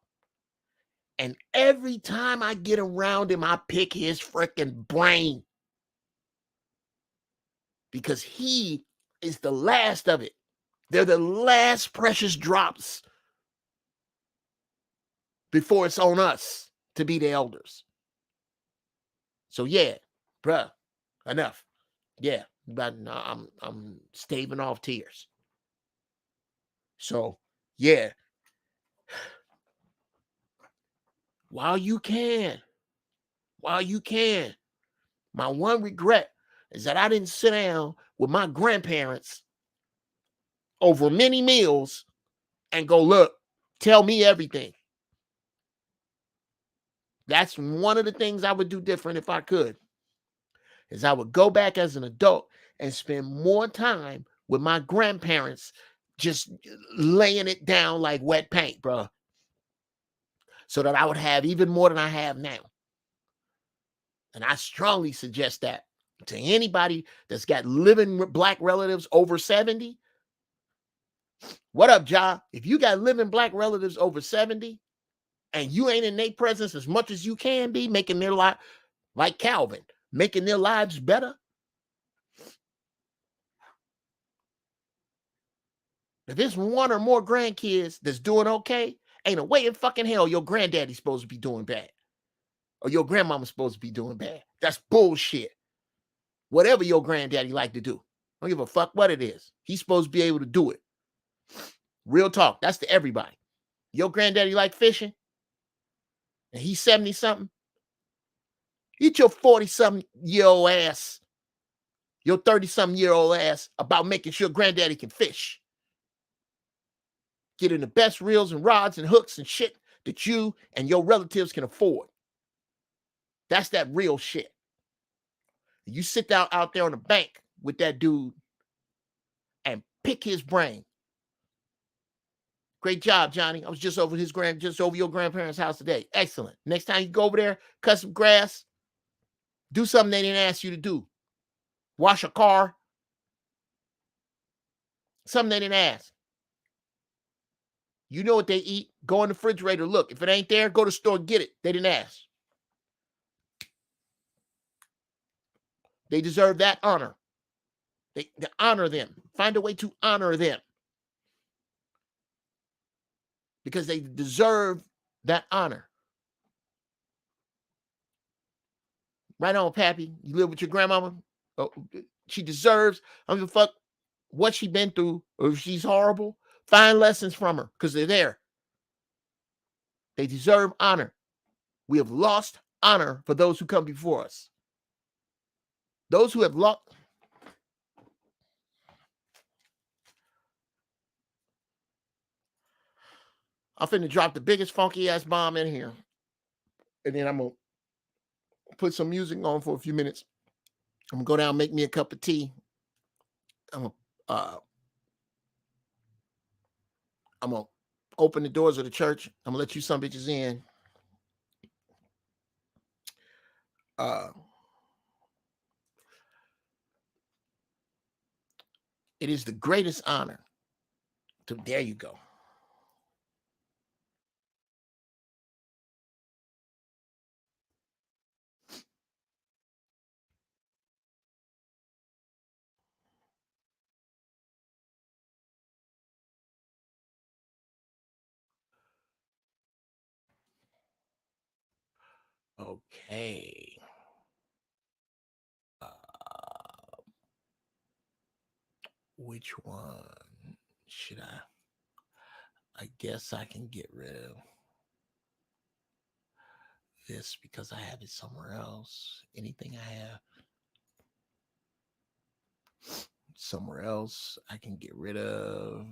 And every time I get around him, I pick his freaking brain. Because he is the last of it. They're the last precious drops before it's on us to be the elders. So yeah, bruh, enough. Yeah, but I'm staving off tears. So yeah, while you can. While you can. My one regret is that I didn't sit down with my grandparents over many meals and go, look, tell me everything. That's one of the things I would do different if I could, is I would go back as an adult and spend more time with my grandparents, just laying it down like wet paint, bro, so that I would have even more than I have now. And I strongly suggest that to anybody that's got living Black relatives over 70. What up, Ja? If you got living Black relatives over 70 and you ain't in their presence as much as you can be, making their life, like Calvin, making their lives better. If there's one or more grandkids that's doing okay, ain't a way in fucking hell your granddaddy's supposed to be doing bad. Or your grandmama's supposed to be doing bad. That's bullshit. Whatever your granddaddy like to do. I don't give a fuck what it is. He's supposed to be able to do it. Real talk. That's to everybody. Your granddaddy like fishing, and he's 70-something. Eat your 40-something-year-old ass, your 30-something-year-old ass about making sure granddaddy can fish. Getting the best reels and rods and hooks and shit that you and your relatives can afford. That's that real shit. You sit down out there on the bank with that dude and pick his brain. Great job, Johnny. I was just over your grandparents' house today. Excellent. Next time you go over there, cut some grass, do something they didn't ask you to do. Wash a car. Something they didn't ask. You know what they eat. Go in the refrigerator. Look, if it ain't there, go to the store and get it. They didn't ask. They deserve that honor. They honor them. Find a way to honor them. Because they deserve that honor. Right on, Pappy. You live with your grandmama. Oh, she deserves. I don't give a fuck what she been through, or if she's horrible. Find lessons from her, because they're there. They deserve honor. We have lost honor for those who come before us. Those who have lost. I'm finna drop the biggest funky ass bomb in here. And then I'm gonna put some music on for a few minutes. I'm gonna go down, make me a cup of tea. I'm gonna open the doors of the church. I'm gonna let you some bitches in. It is the greatest honor to, there you go. Okay. Which one should I guess I can get rid of this because I have it somewhere else. Anything I have somewhere else I can get rid of.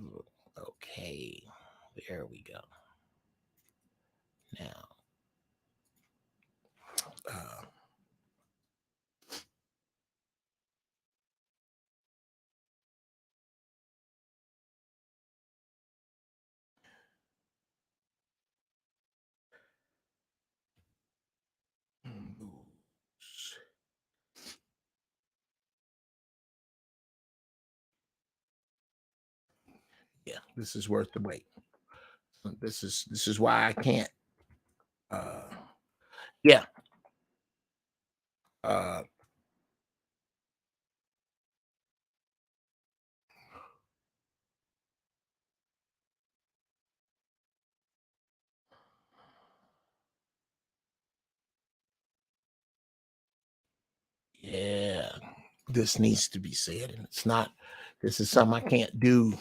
Okay. There we go. Now, yeah, this is worth the wait. This is why I can't. Yeah. Yeah, this needs to be said, and it's not. This is something I can't do.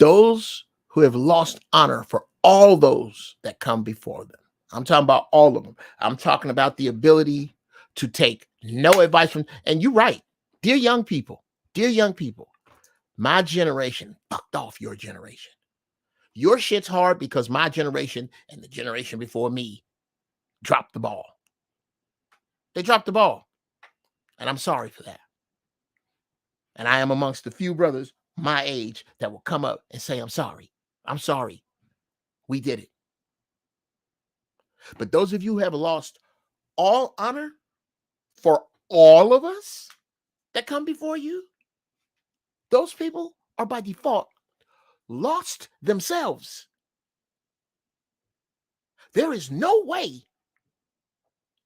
Those who have lost honor for all those that come before them. I'm talking about all of them. I'm talking about the ability to take no advice from, and you're right, dear young people, my generation fucked off your generation. Your shit's hard because my generation and the generation before me dropped the ball. They dropped the ball. And I'm sorry for that. And I am amongst the few brothers my age that will come up and say, I'm sorry. I'm sorry. We did it. But those of you who have lost all honor for all of us that come before you, those people are by default lost themselves. There is no way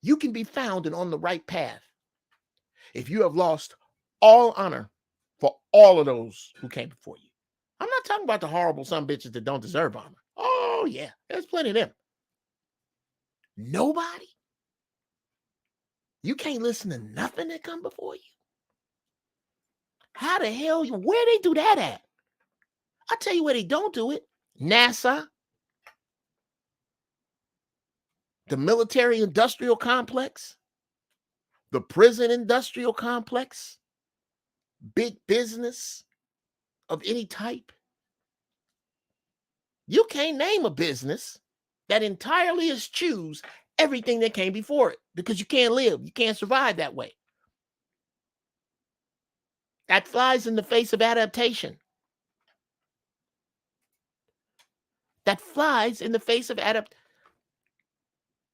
you can be found and on the right path if you have lost all honor for all of those who came before you. I'm not talking about the horrible some bitches that don't deserve honor. Oh, yeah, there's plenty of them. Nobody? You can't listen to nothing that come before you? How the hell, where they do that at? I'll tell you where they don't do it. NASA, the military industrial complex, the prison industrial complex, big business of any type. You can't name a business that entirely eschews everything that came before it because you can't live. You can't survive that way. That flies in the face of adaptation. That flies in the face of adaptation.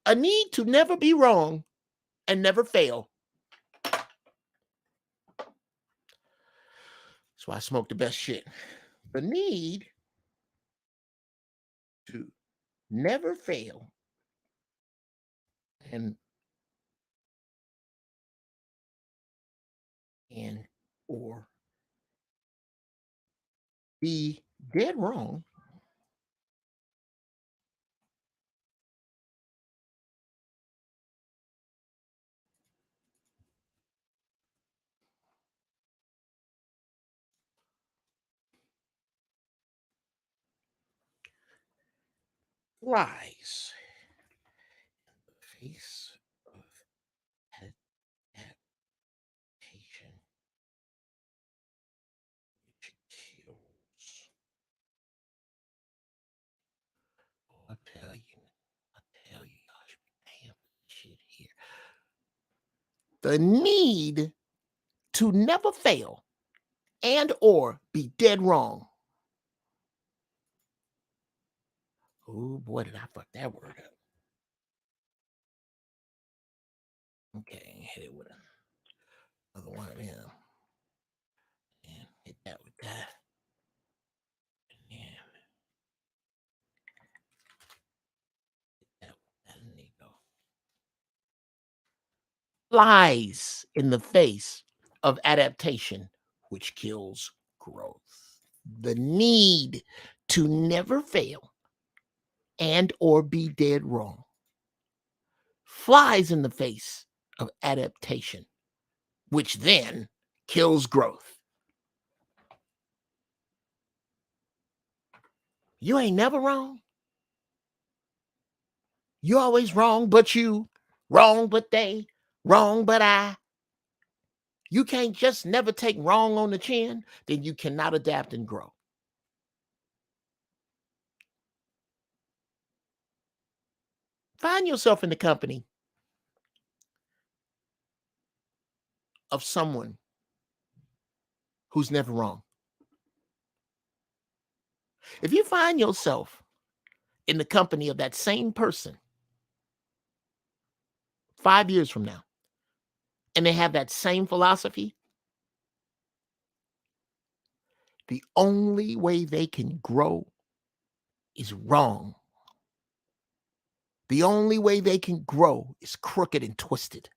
A need to never be wrong and never fail. That's why I smoke the best shit. The need to never fail and or be dead wrong lies in the face of adaptation, which kills. I tell you, y'all should be damn shit here. The need to never fail and or be dead wrong. Oh boy, did I fuck that word up. Okay, hit it with another one of them. And hit that with that. And hit that with that. And there you go. Lies in the face of adaptation, which kills growth. The need to never fail and or be dead wrong flies in the face of adaptation, which then kills growth. You ain't never wrong. You always wrong, but you, wrong, but they, wrong, but I. You can't just never take wrong on the chin, then you cannot adapt and grow. Find yourself in the company of someone who's never wrong. If you find yourself in the company of that same person 5 years from now, and they have that same philosophy, the only way they can grow is wrong. The only way they can grow is crooked and twisted.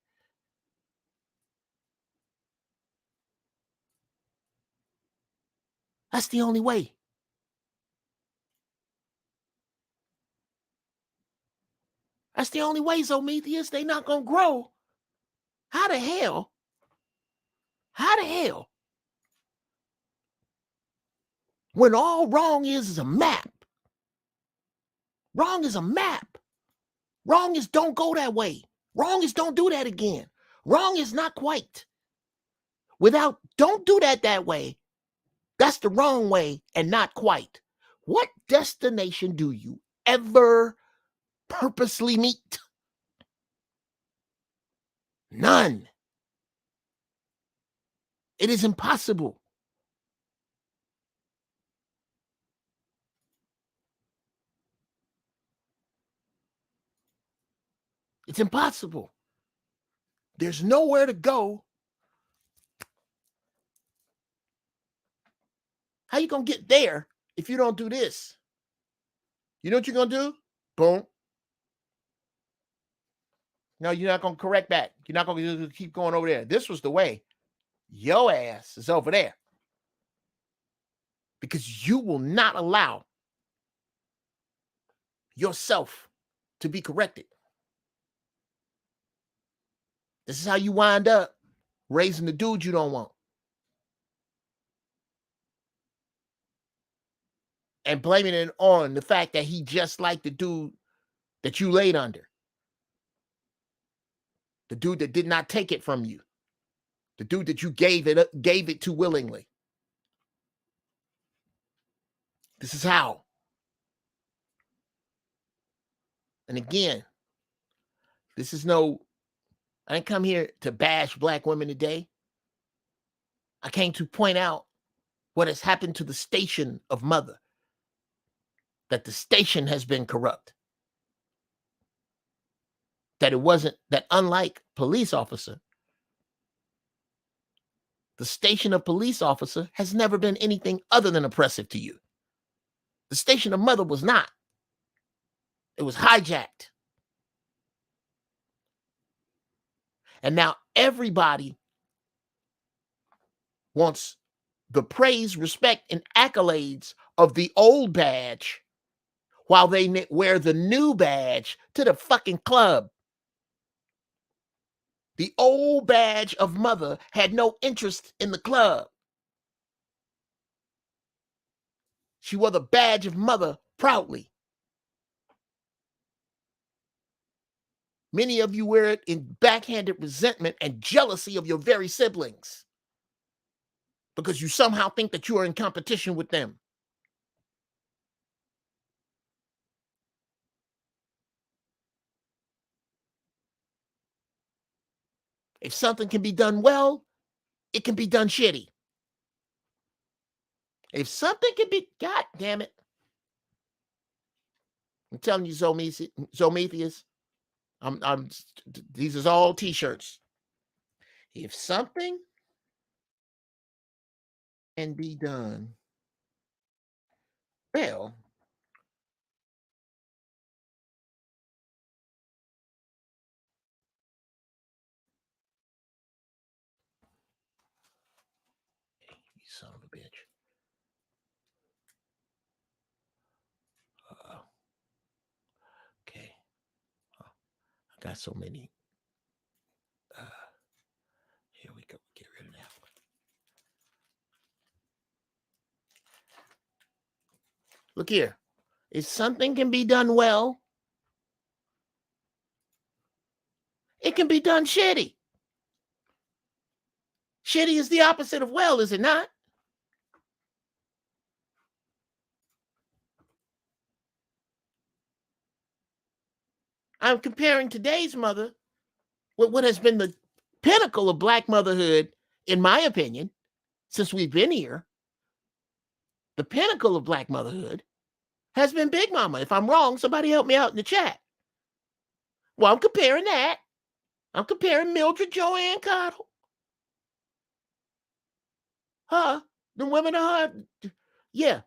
That's the only way. That's the only way, Zometheus. They not going to grow. How the hell When all wrong is a map. Wrong is a map. Wrong is don't go that way. Wrong is don't do that again. Wrong is not quite. Without don't do that way. That's the wrong way and not quite. What destination do you ever purposely meet? None. It is impossible. It's impossible. There's nowhere to go. How you gonna get there if you don't do this? You know what you're gonna do? Boom. No, you're not gonna correct back. You're not gonna keep going over there. This was the way. Your ass is over there. Because you will not allow yourself to be corrected. This is how you wind up raising the dude you don't want. And blaming it on the fact that he just like the dude that you laid under. The dude that did not take it from you. The dude that you gave it to willingly. This is how. And again, this is no, I didn't come here to bash black women today. I came to point out what has happened to the station of mother. That the station has been corrupt. That it wasn't, that unlike police officer, the station of police officer has never been anything other than oppressive to you. The station of mother was not. It was hijacked. And now everybody wants the praise, respect, and accolades of the old badge while they wear the new badge to the fucking club. The old badge of mother had no interest in the club. She wore the badge of mother proudly. Many of you wear it in backhanded resentment and jealousy of your very siblings because you somehow think that you are in competition with them. If something can be done well, it can be done shitty. If something can be, God damn it. I'm telling you, Zometheus, these are all t-shirts. If something can be done well, you son of a bitch. Okay. I got so many. Here we go. Get rid of that one. Look here. If something can be done well, it can be done shitty. Shitty is the opposite of well, is it not? I'm comparing today's mother with what has been the pinnacle of Black motherhood, in my opinion, since we've been here. The pinnacle of Black motherhood has been Big Mama. If I'm wrong, somebody help me out in the chat. Well, I'm comparing that. I'm comparing Mildred Joanne Cottle. The women are her. Yeah.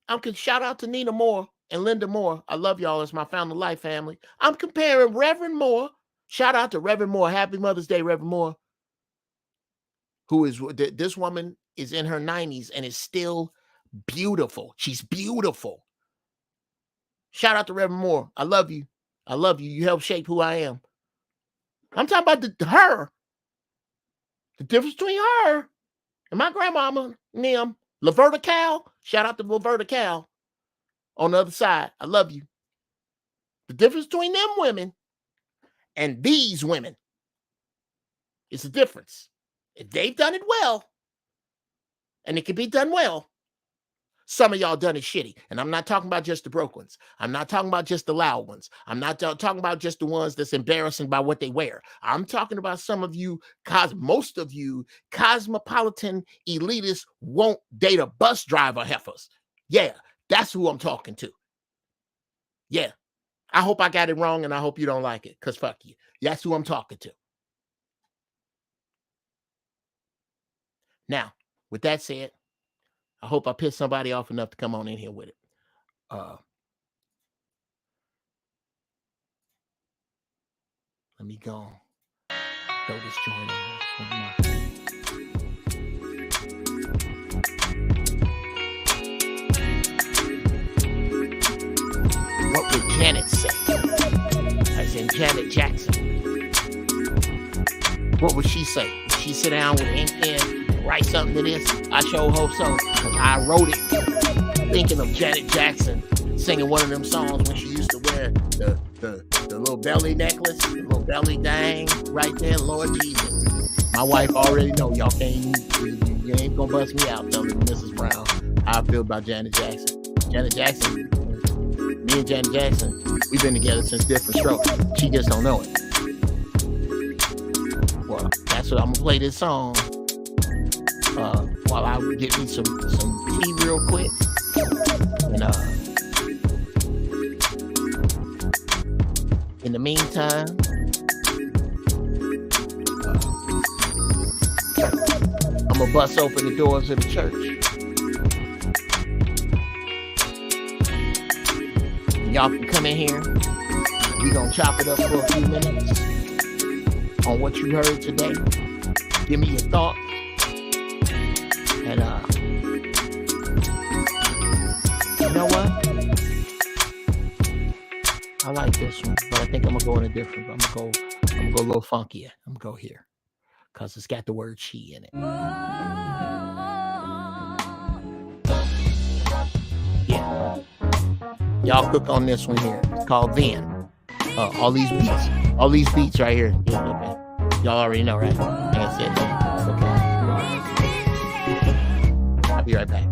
I'm shout out to Nina Moore and Linda Moore. I love y'all as my Found the Life family. I'm comparing Reverend Moore. Shout out to Reverend Moore. Happy Mother's Day, Reverend Moore. Who is, this woman is in her 90s and is still beautiful. She's beautiful. Shout out to Reverend Moore. I love you. I love you. You helped shape who I am. I'm talking about her. The difference between her and my grandmama, Nim. Laverta Cal, shout out to Laverta Cal on the other side. I love you. The difference between them women and these women is the difference. If they've done it well, and it can be done well, some of y'all done it shitty. And I'm not talking about just the broke ones. I'm not talking about just the loud ones. I'm not talking about just the ones that's embarrassing by what they wear. I'm talking about some of you, most of you, cosmopolitan elitists won't date a bus driver heifers. Yeah, that's who I'm talking to. Yeah. I hope I got it wrong, and I hope you don't like it, because fuck you. That's who I'm talking to. Now, with that said, I hope I pissed somebody off enough to come on in here with it. Let me go. Throw this joint in. What would Janet say? As in Janet Jackson. What would she say? Would she sit down with an ink pen and write something to this? I sure hope so, because I wrote it thinking of Janet Jackson singing one of them songs when she used to wear the little belly necklace, the little belly dang right there. Lord Jesus. My wife already know y'all can't, you ain't gonna bust me out telling Mrs. Brown how I feel about Janet Jackson. Janet Jackson, me and Janet Jackson, we've been together since Different Strokes. She just don't know it. Well, that's what I'm gonna play this song while I get me some tea real quick. And in the meantime, I'm gonna bust open the doors of the church. And y'all can come in here. We gonna chop it up for a few minutes on what you heard today. Give me your thoughts. And you know what? I like this one, but I think I'm gonna go in a different. I'm gonna go a little funkier. I'm gonna go here because it's got the word she in it. Yeah, y'all cook on this one here. It's called Then. All these beats right here. Yeah, y'all already know, right? That's it. Okay. I'll be right back.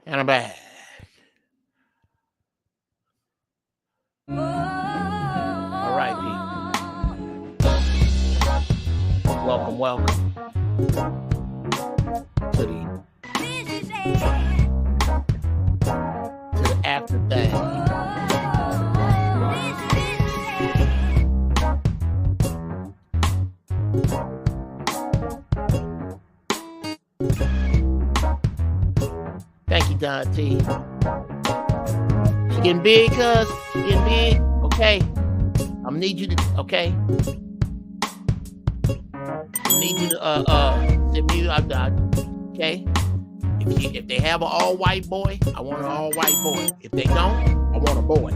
And I'm back. All right, people. Welcome to the after thing. Thank you, Don T. She getting big, cuz. She getting big. Okay. I'm gonna need you to, okay. I need you to send me okay. If they have an all-white boy, I want an all-white boy. If they don't, I want a boy.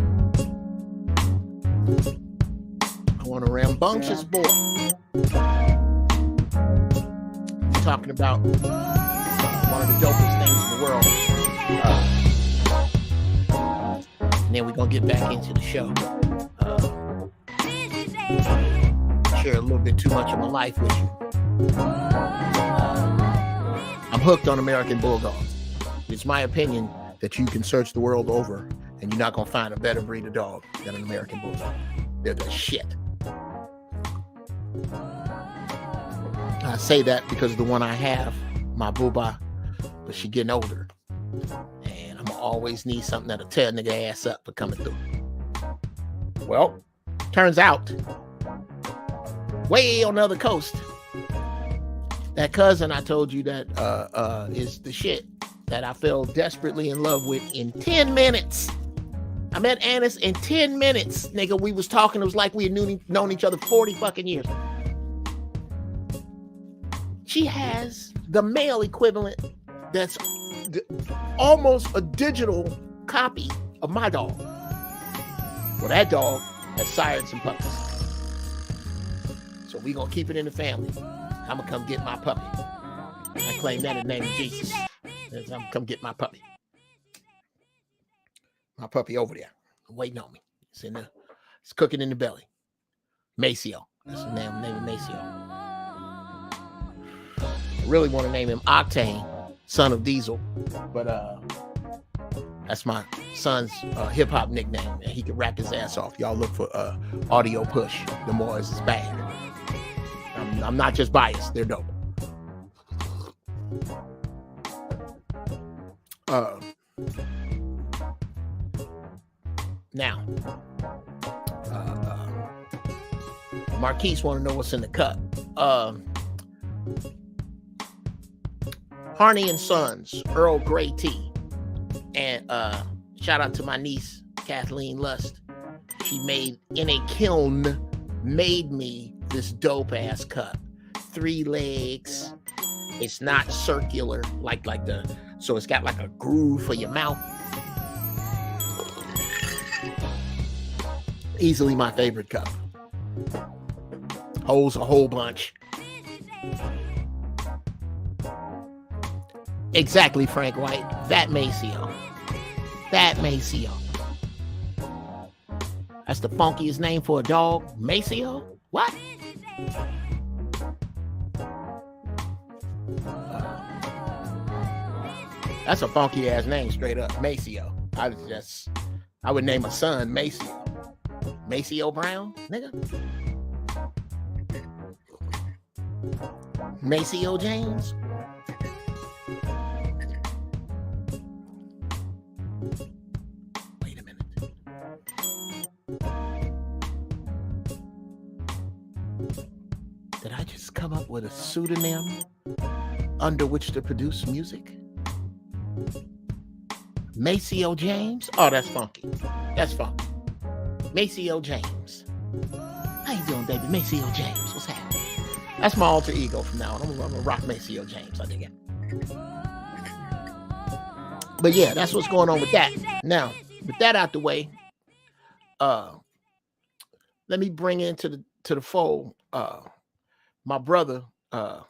I want a rambunctious boy. I'm talking about one of the dopest things in the world. And then we're gonna get back into the show. Share a little bit too much of my life with you. I'm hooked on American Bulldogs. It's my opinion that you can search the world over and you're not gonna find a better breed of dog than an American Bulldog. They're the shit. I say that because the one I have, my booba, but she getting older. And I'm gonna always need something that'll tear nigga ass up for coming through. Well, turns out, way on the other coast, that cousin I told you that is the shit that I fell desperately in love with in 10 minutes. I met Annis in 10 minutes. Nigga, we was talking. It was like we had known each other 40 fucking years. She has the male equivalent that's almost a digital copy of my dog. Well, that dog has sired some puppies. So we gonna keep it in the family. I'm gonna come get my puppy. I claim that in the name of Jesus. I'm gonna come get my puppy. My puppy over there, waiting on me. It's in there. It's cooking in the belly. Maceo. That's the name of Maceo. I really want to name him Octane, son of Diesel, but that's my son's hip hop nickname, and he can rap his ass off. Y'all look for Audio Push. The more is bad. I'm not just biased. They're dope. Now, Marquise want to know what's in the cup. Harney and Sons Earl Grey tea, and shout out to my niece Kathleen Lust. She made in a kiln, made me this dope ass cup. 3 legs. It's not circular so it's got like a groove for your mouth. Easily my favorite cup. Holds a whole bunch. Exactly, Frank White. That Maceo. That Maceo. That's the funkiest name for a dog. Maceo? What? That's a funky ass name, straight up. Maceo. I would name a son Maceo. Maceo Brown, nigga. Maceo James. Wait a minute. Did I just come up with a pseudonym under which to produce music? Maceo James? Oh, that's funky. That's funky. Maceo James. How you doing, baby? Maceo James. What's happening? That's my alter ego from now on. I'm gonna rock Maceo James. I dig it. But yeah, that's what's going on with that. Now, with that out the way, let me bring into the fold my brother. Yeah,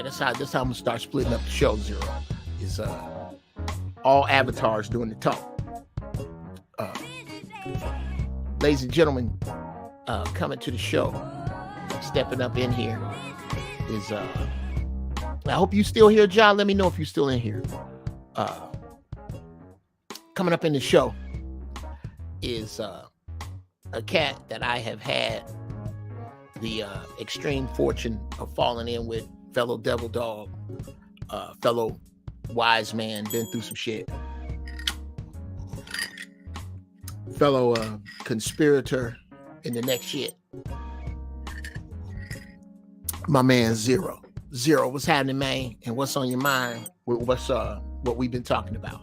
that's how I'm gonna start splitting up the show. Zero is all avatars doing the talk. ladies and gentlemen, coming to the show, stepping up in here is I hope you still here, John. Let me know if you're still in here. Coming up in the show is a cat that I have had the extreme fortune of falling in with, fellow devil dog, fellow wise man, been through some shit, fellow conspirator in the next shit. My man Zero. Zero, what's happening, man? And what's on your mind? What's what we've been talking about?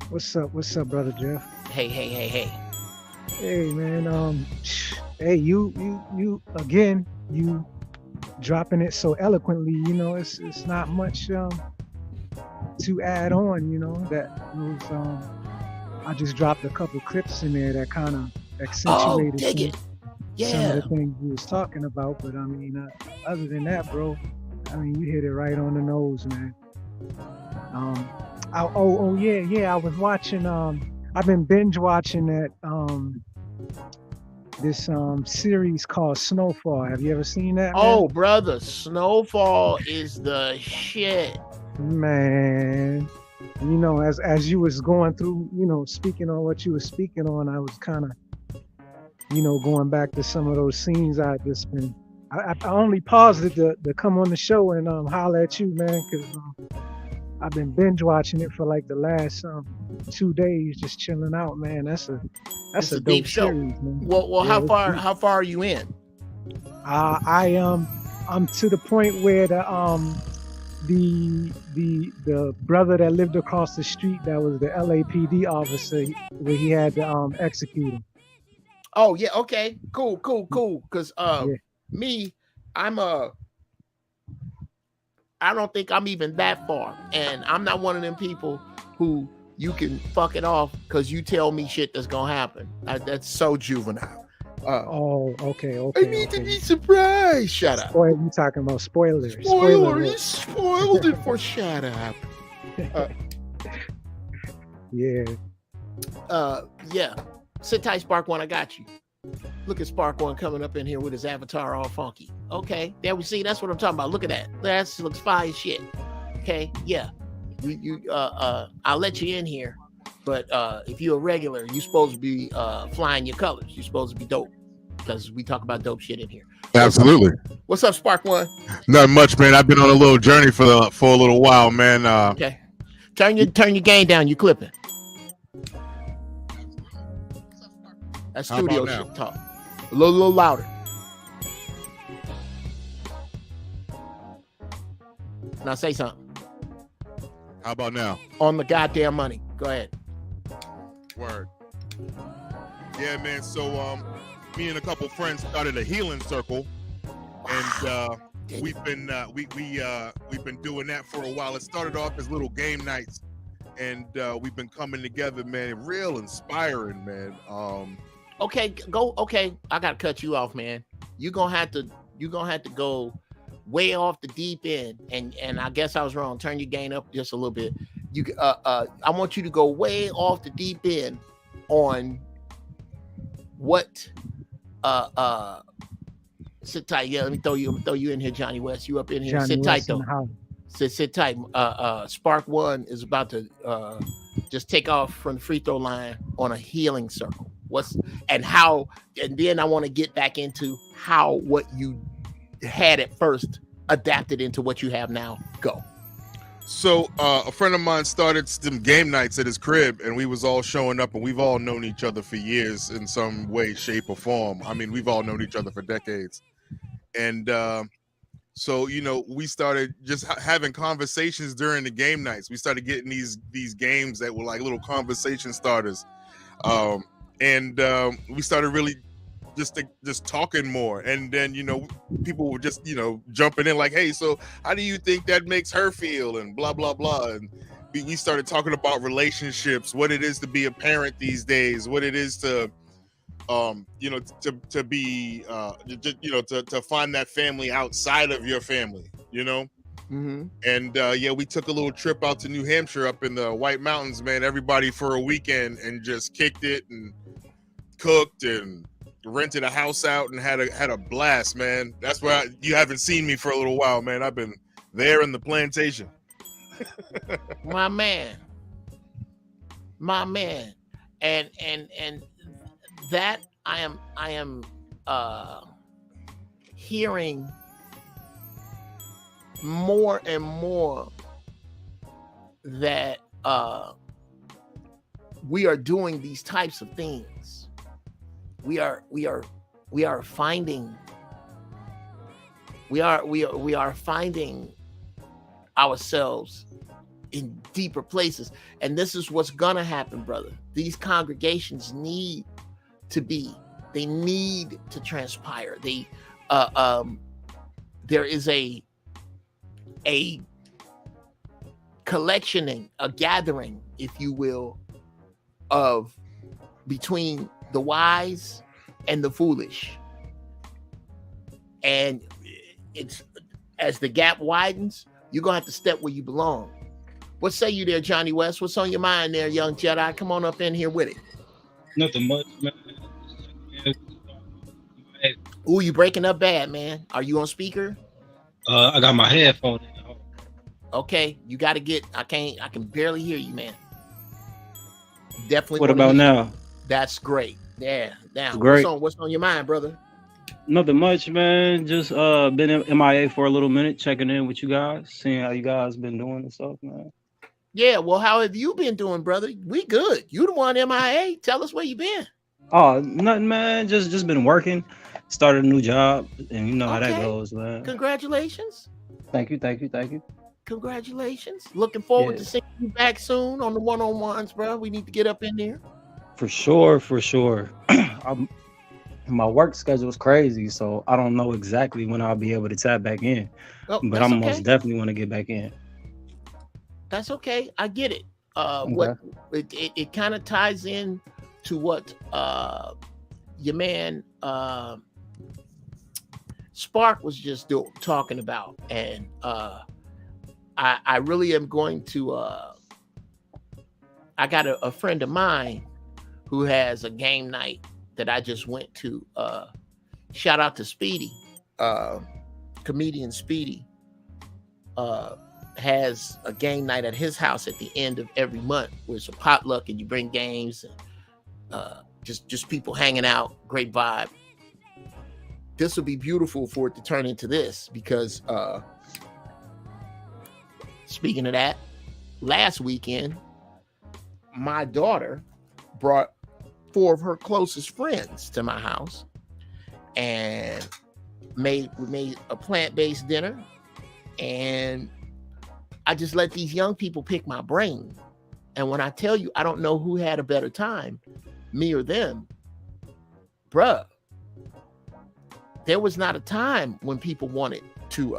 What's up, brother Jeff? Hey. Hey, man. Hey, you again. You dropping it so eloquently. You know, it's not much to add on. You know, that was I just dropped a couple clips in there that kind of accentuated some of the things we was talking about. But I mean, other than that, bro, I mean, you hit it right on the nose, man. I was watching. I've been binge watching that this series called Snowfall. Have you ever seen that? Oh, man? brother, Snowfall is the shit, man. You know, as you was going through, you know, speaking on what you were speaking on, I was kind of, you know, going back to some of those scenes I just been. I only paused it to come on the show and holler at you, man, because I've been binge watching it for like the last 2 days, just chilling out, man. That's a deep dope show. series, man. Well, yeah, how far are you in? I'm to the point where the brother that lived across the street, that was the LAPD officer, where he had to execute him. Oh yeah, okay, cool. Because me, I don't think I'm even that far, and I'm not one of them people who you can fuck it off because you tell me shit that's gonna happen. That's so juvenile. Okay. I need to be surprised. Shut up. You talking about spoilers? You spoiled it for shut up. Yeah. Yeah. Sit tight, Spark One. I got you. Look at Spark One coming up in here with his avatar all funky. Okay, there we see. That's what I'm talking about. Look at that. That looks fire as shit. Okay, yeah. I'll let you in here, but if you're a regular, you're supposed to be flying your colors. You're supposed to be dope because we talk about dope shit in here. Absolutely. What's up, Spark One? Not much, man. I've been on a little journey for a little while, man. Okay. Turn your gain down. You clipping. That's studio shit talk. A little louder. Now say something. How about now? On the goddamn money. Go ahead. Word. Yeah, man. So me and a couple friends started a healing circle, and we've been doing that for a while. It started off as little game nights, and we've been coming together, man. Real inspiring, man. Okay, I gotta cut you off, man. You're gonna have to go way off the deep end, and I guess I was wrong. Turn your gain up just a little bit. I want you to go way off the deep end on what sit tight. Yeah, let me throw you in here, Johnny West. You up in here. Sit tight though. Sit tight. Spark One is about to just take off from the free throw line on a healing circle. And then I want to get back into how what you had at first adapted into what you have now. Go. So a friend of mine started some game nights at his crib, and we was all showing up, and we've all known each other for years in some way, shape, or form. I mean, we've all known each other for decades. And so, you know, we started just having conversations during the game nights. We started getting these games that were like little conversation starters. And we started really just talking more, and then, you know, people were just, you know, jumping in like, hey, so how do you think that makes her feel, and blah blah blah. And we started talking about relationships, what it is to be a parent these days, what it is to you know, to be you know, to find that family outside of your family, you know. Mm-hmm. And yeah, we took a little trip out to New Hampshire, up in the White Mountains, man. Everybody for a weekend, and just kicked it and cooked and rented a house out and had a blast, man. That's why you haven't seen me for a little while, man. I've been there in the plantation. My man, and that I am hearing more and more that we are doing these types of things. We are finding ourselves in deeper places, and this is what's gonna happen, brother. These congregations need to transpire. There is a collectioning, a gathering, if you will, of between the wise and the foolish, and it's as the gap widens, you're gonna have to step where you belong. What say you there, Johnny West? What's on your mind there, young Jedi? Come on up in here with it. Nothing much, man. Ooh, you breaking up bad, man. Are you on speaker? I got my headphone in. Okay, you got to get. I can barely hear you, man. Definitely. What about now? That's great. Yeah, now great. What's on your mind, brother? Nothing much, man. Just been MIA for a little minute, checking in with you guys, seeing how you guys been doing and stuff, man. Yeah, well, how have you been doing, brother? We good. You the one MIA. Tell us where you been. Oh, nothing, man. Just been working. Started a new job, and you know how that goes, man. Congratulations. Thank you. Congratulations. Looking forward to seeing you back soon on the one-on-ones, bro. We need to get up in there. For sure. My work schedule is crazy, so I don't know exactly when I'll be able to tap back in. Oh, but I'm most definitely want to get back in. That's okay. I get it. Okay. What it kind of ties in to what your man Spark was just talking about, and I really am going to. I got a friend of mine who has a game night that I just went to. Shout out to Speedy, comedian Speedy. Has a game night at his house at the end of every month, where it's a potluck and you bring games and just people hanging out, great vibe. This will be beautiful for it to turn into this, because speaking of that, last weekend my daughter brought 4 of her closest friends to my house, and we made a plant-based dinner, and I just let these young people pick my brain. And when I tell you, I don't know who had a better time, me or them, bruh. There was not a time when people wanted to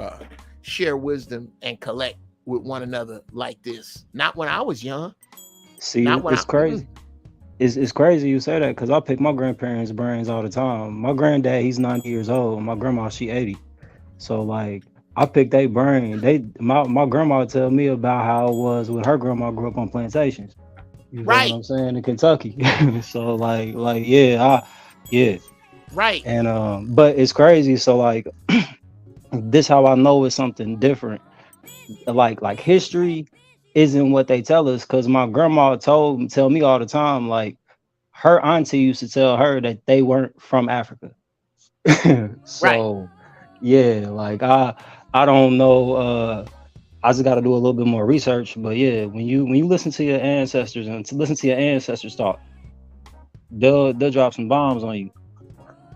share wisdom and collect with one another like this. Not when I was young. See, it's crazy. It's crazy you say that, because I pick my grandparents' brains all the time. My granddad, he's 90 years old. My grandma, she 80. So like, I picked their brain. My grandma would tell me about how it was when her grandma grew up on plantations. You know what I'm saying? In Kentucky. So like yeah. Right. And but it's crazy. So like this how I know it's something different. Like history isn't what they tell us, because my grandma tell me all the time, like her auntie used to tell her that they weren't from Africa. So yeah, like I don't know. I just got to do a little bit more research. But yeah, when you listen to your ancestors and to listen to your ancestors talk, they'll drop some bombs on you.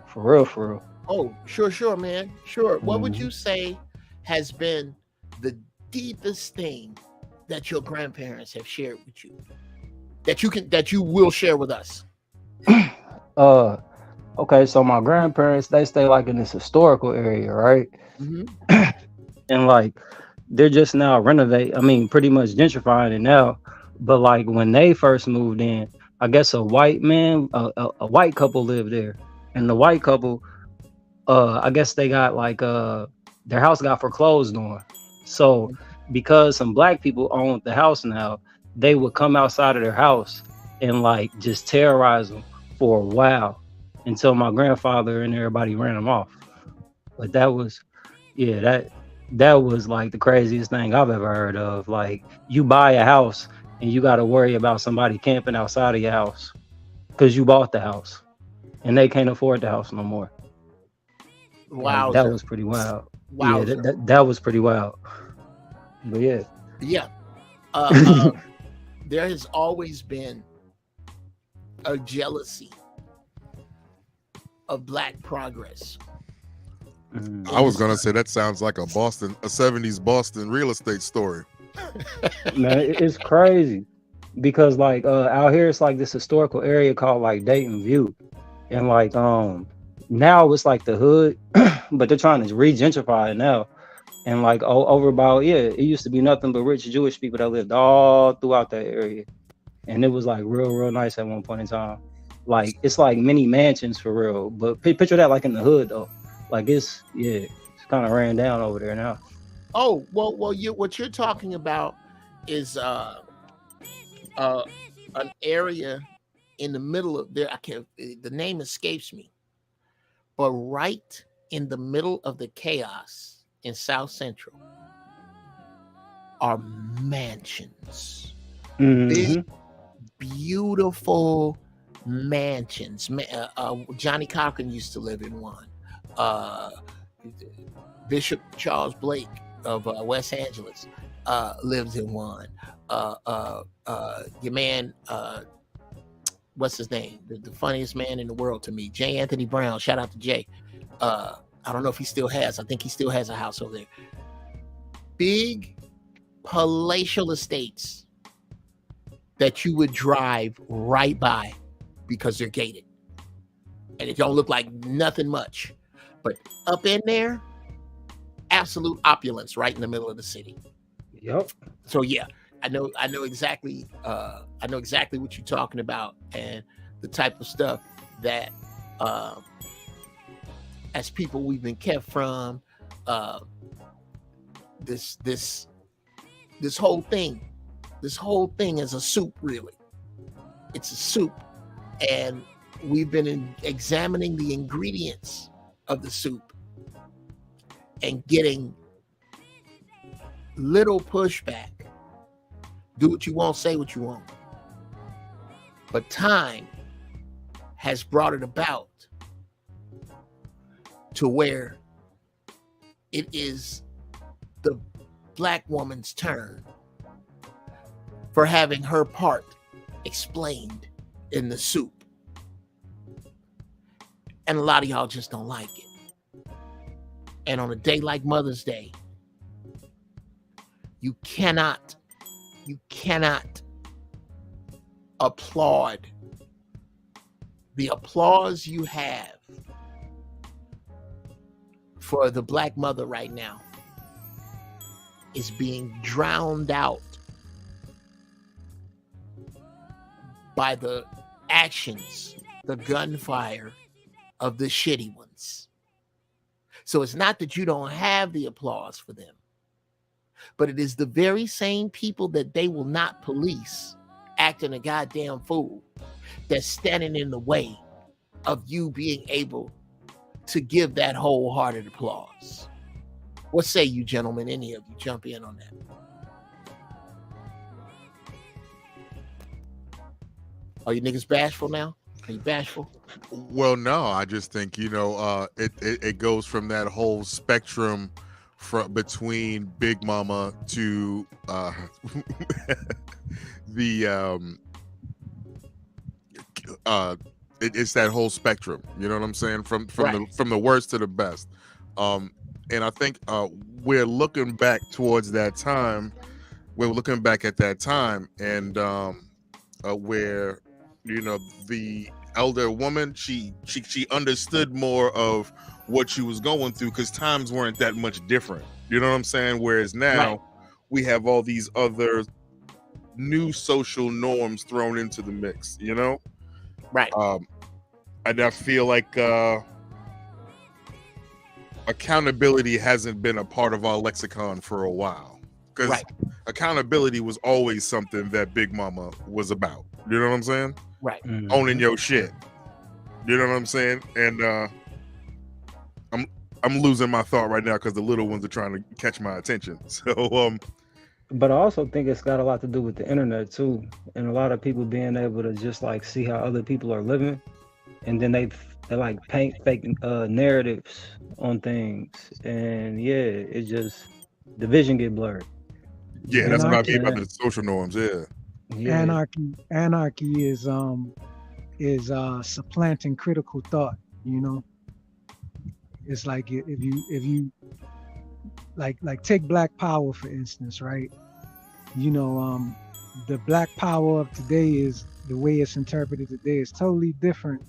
For real. Oh, sure, man. Sure. What would you say has been the deepest thing that your grandparents have shared with you, that you will share with us? Okay, so my grandparents, they stay like in this historical area, right? Mm-hmm. And like they're just now pretty much gentrifying it now. But like when they first moved in, I guess a white white couple lived there, and the white couple, I guess they got like their house got foreclosed on. So because some black people owned the house now, they would come outside of their house and like just terrorize them for a while. until my grandfather and everybody ran them off. But that was, yeah, that was like the craziest thing I've ever heard of. Like, you buy a house and you got to worry about somebody camping outside of your house because you bought the house and they can't afford the house no more. Like, that Wowzer. was pretty wild. Yeah, Wowzer. that was pretty wild. But yeah. Yeah. There has always been a jealousy of Black progress. I was gonna say that sounds like a 70s Boston real estate story. Man, it's crazy because like out here it's like this historical area called like Dayton View, and like now it's like the hood, but they're trying to re-gentrify it now. And like over about, it used to be nothing but rich Jewish people that lived all throughout that area, and it was like real nice at one point in time. Like, it's like mini mansions for real, but picture that like in the hood though. Like, it's kind of ran down over there now. Oh, well, what you're talking about is an area in the middle of there. The name escapes me, but right in the middle of the chaos in South Central are mansions, big, beautiful mansions. Johnny Cochran used to live in one. Bishop Charles Blake of West Angeles lives in one. Your man, what's his name? The funniest man in the world to me, J. Anthony Brown. Shout out to Jay. I don't know if he still has. I think he still has a house over there. Big palatial estates that you would drive right by because they're gated. And it don't look like nothing much. But up in there, absolute opulence right in the middle of the city. Yep. So yeah, I know exactly what you're talking about, and the type of stuff that as people we've been kept from. This whole thing is a soup, really. It's a soup, and we've been examining the ingredients of the soup and getting little pushback. Do what you want, say what you want. But time has brought it about to where it is the Black woman's turn for having her part explained in the soup. And a lot of y'all just don't like it. And on a day like Mother's Day, you cannot applaud the applause you have for the Black mother right now is being drowned out by the actions, the gunfire of the shitty ones. So it's not that you don't have the applause for them, but it is the very same people that they will not police acting a goddamn fool that's standing in the way of you being able to give that wholehearted applause. What say you, gentlemen? Any of you jump in on that? Are you niggas bashful now? Are you bashful? Well, no, I just think, it goes from that whole spectrum between Big Mama to it's that whole spectrum. You know what I'm saying? From the worst to the best. And I think we're looking back towards that time. We're looking back at that time, and where the elder woman, she understood more of what she was going through because times weren't that much different. You know what I'm saying? Whereas now we have all these other new social norms thrown into the mix. Right. And I feel like accountability hasn't been a part of our lexicon for a while, because accountability was always something that Big Mama was about. You know what I'm saying? Right. Owning your shit. You know what I'm saying? And I'm losing my thought right now because the little ones are trying to catch my attention. So But I also think it's got a lot to do with the internet too, and a lot of people being able to just like see how other people are living, and then they like paint fake narratives on things, and yeah, it just the vision get blurred. yeah, that's what I mean by Yeah. the social norms. Yeah. Yeah. Anarchy is supplanting critical thought. You know, it's like if you like take Black Power for instance, right? You know, the Black Power of today is the way it's interpreted today is totally different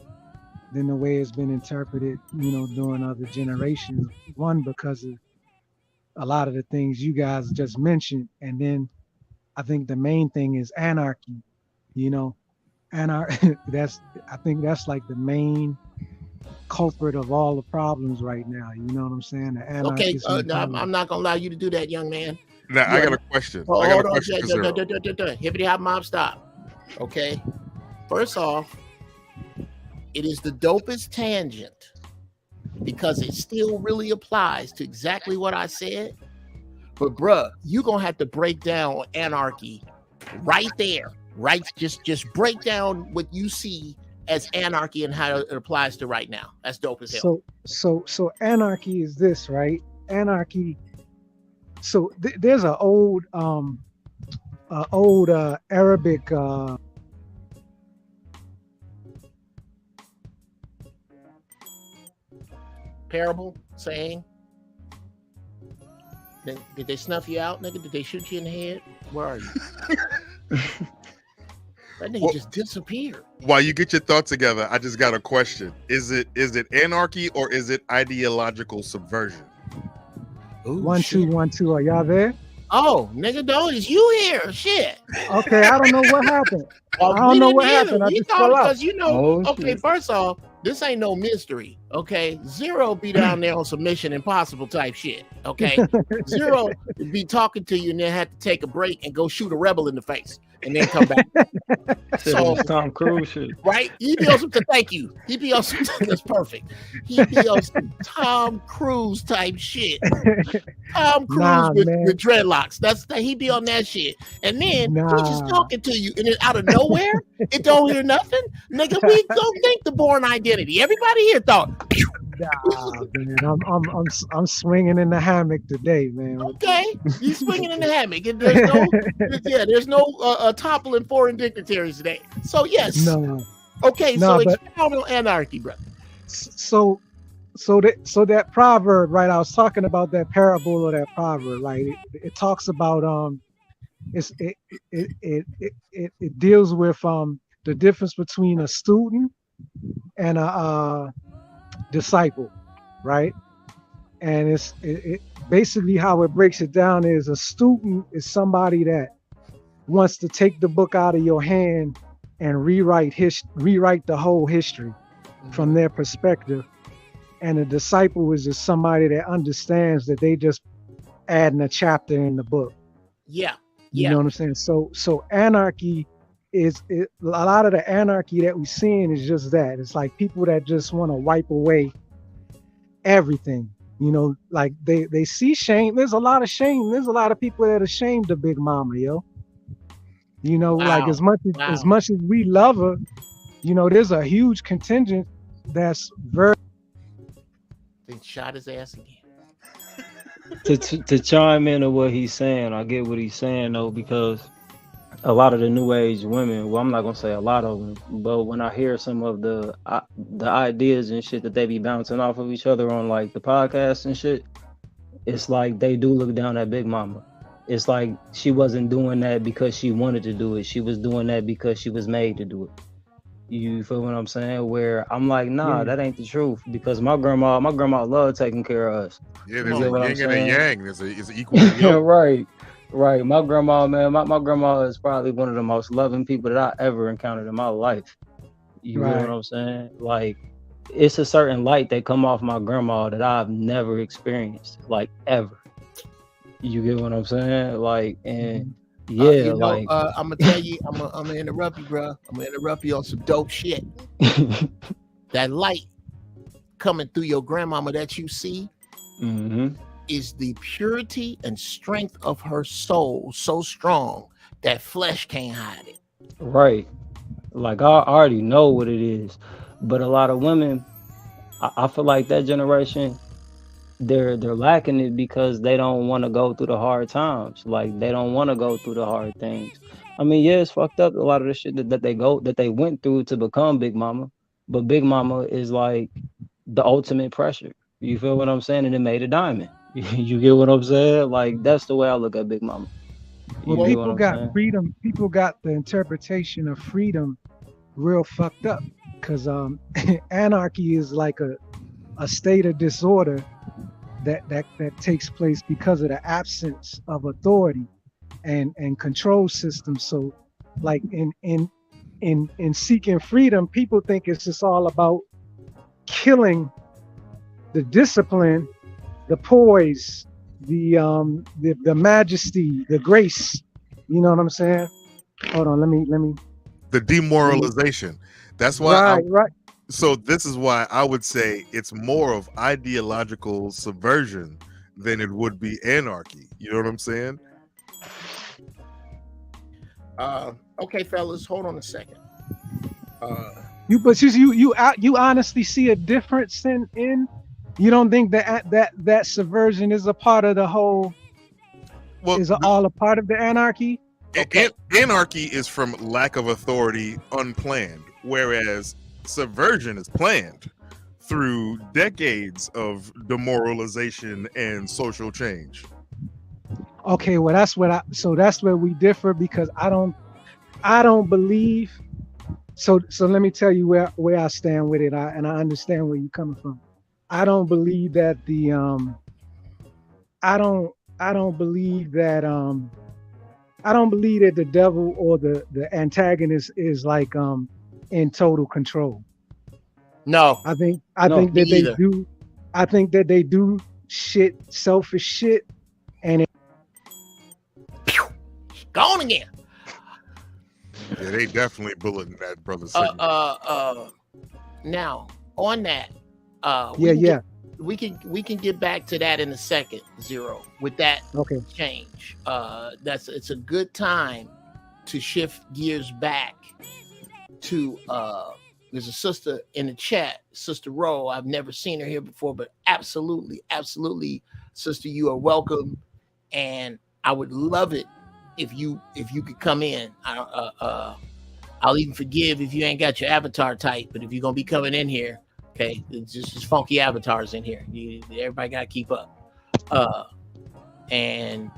than the way it's been interpreted, you know, during other generations. One, because of a lot of the things you guys just mentioned, and then I think the main thing is anarchy. You know, I think that's like the main culprit of all the problems right now. You know what I'm saying? The Okay, anarchist no, mentality. I'm not gonna allow you to do that, young man. Now I Yeah. got a question. Hold I got a on, question for Zero. hippity hop mob stop. Okay, first off, it is the dopest tangent because it still really applies to exactly what I said. But bruh, you gonna have to break down anarchy right there, right? Just break down what you see as anarchy and how it applies to right now. That's dope as hell. So anarchy is this, right? Anarchy. So there's an old Arabic Parable saying. Did they snuff you out, nigga? Did they shoot you in the head? Where are you? That nigga just disappeared. While you get your thoughts together, I just got a question. Is it anarchy or is it ideological subversion? Ooh, 1 2 1 2. Are y'all there? Oh, nigga, don't is you here? Shit. Okay, I don't know what happened. Well, I don't know didn't what either. happened. I We just thought fell out. because you know. Oh, Okay, shit. first off, this ain't no mystery. Okay, Zero be down there on some Mission Impossible type shit. Okay, Zero be talking to you and then have to take a break and go shoot a rebel in the face and then come back. Shit, So- it was Tom Cruise shit. Right? He be on some. Thank you. He be on some. That's perfect. He be on some Tom Cruise type shit. Tom Cruise Nah, with man. dreadlocks. He be on that shit. And then he just Nah. talking to you, and then out of nowhere, it don't hear nothing. Nigga, we don't think the born identity. Everybody here thought, Nah, man. I'm swinging in the hammock today, man. okay, he's swinging in the hammock. And there's no toppling foreign dignitaries today. So yes, No. okay. No, So but- expound on anarchy, brother. So that proverb, right? I was talking about that parable or that proverb, right? It talks about it deals with the difference between a student and a disciple, right? And it basically how it breaks it down is a student is somebody that wants to take the book out of your hand and rewrite the whole history from their perspective. And a disciple is just somebody that understands that they just adding a chapter in the book. Yeah. You know what I'm saying? So anarchy a lot of the anarchy that we're seeing is just that. It's like people that just want to wipe away everything. You know, like they see shame. There's a lot of shame. There's a lot of people that are ashamed of Big Mama, yo. You know, like as much as we love her, you know, there's a huge contingent that's very. Then shot his ass again. To chime into what he's saying, I get what he's saying though, because a lot of the new age women, well, I'm not gonna say a lot of them, but when I hear some of the ideas and shit that they be bouncing off of each other on like the podcast and shit, it's like they do look down at Big Mama. It's like she wasn't doing that because she wanted to do it. She was doing that because she was made to do it. You feel what I'm saying? Where I'm like, nah, that ain't the truth. Because my grandma loved taking care of us. Yeah, there's You a get what I'm yin and a saying? yang. There's an equal and Yeah, yoke. right. My grandma, man, my grandma is probably one of the most loving people that I ever encountered in my life. You know what I'm saying? Like, it's a certain light that come off my grandma that I've never experienced, like ever. You get what I'm saying? Like, and yeah, like I'm gonna tell you, I'm gonna interrupt you, bro. I'm gonna interrupt you on some dope shit. that light coming through your grandmama that you see is the purity and strength of her soul so strong that flesh can't hide it. Right. Like I already know what it is. But a lot of women, I feel like that generation, they're lacking it because they don't want to go through the hard times. Like they don't want to go through the hard things. I mean, yeah, it's fucked up a lot of the shit that they went through to become Big Mama. But Big Mama is like the ultimate pressure. You feel what I'm saying? And it made a diamond. You get what I'm saying? Like that's the way I look at Big Mama. You Well, get what people I'm got saying? freedom. People got the interpretation of freedom real fucked up, because anarchy is like a state of disorder that takes place because of the absence of authority and control systems. So like in seeking freedom, people think it's just all about killing the discipline, the poise, the majesty, the grace. You know what I'm saying? Hold on, let me. The demoralization. That's why. Right. So this is why I would say it's more of ideological subversion than it would be anarchy. You know what I'm saying? Okay, fellas, hold on a second. You honestly see a difference in you don't think that subversion is a part of the whole? Well, all a part of the anarchy? Okay. Anarchy is from lack of authority, unplanned, whereas subversion is planned through decades of demoralization and social change. Okay, well that's where we differ, because I don't believe. So let me tell you where I stand with it, and I understand where you're coming from. I don't believe that I don't believe that the devil or the antagonist is like in total control. No, I think that they do. I think that they do shit, selfish shit, and gone again. Yeah, they definitely bulleting that brother. Now on that, we can get back to that in a second, Zero, with that change. It's a good time to shift gears back to there's a sister in the chat, Sister Rowe. I've never seen her here before, but absolutely, sister, you are welcome, and I would love it if you could come in. I'll even forgive if you ain't got your avatar type, but if you're gonna be coming in here, okay, it's just funky avatars in here. Everybody got to keep up. And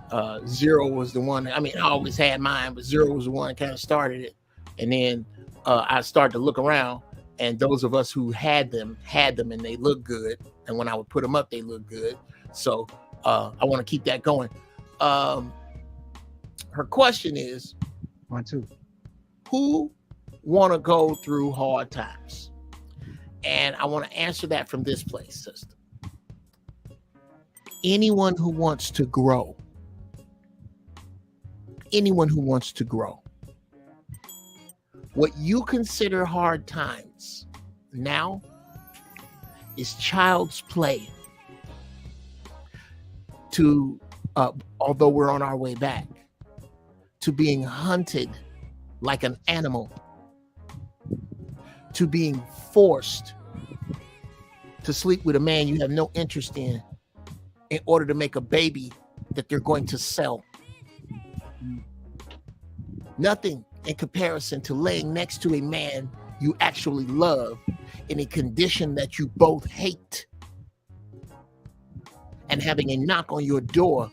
Zero was the one. I mean, I always had mine, but Zero was the one that kind of started it. And then I started to look around, and those of us who had them, and they look good. And when I would put them up, they look good. So I want to keep that going. Her question is, who want to go through hard times? And I want to answer that from this place, sister. Anyone who wants to grow. Anyone who wants to grow. What you consider hard times now is child's play to, although we're on our way back, to being hunted like an animal, to being forced to sleep with a man you have no interest in order to make a baby that they're going to sell. Nothing in comparison to laying next to a man you actually love in a condition that you both hate, and having a knock on your door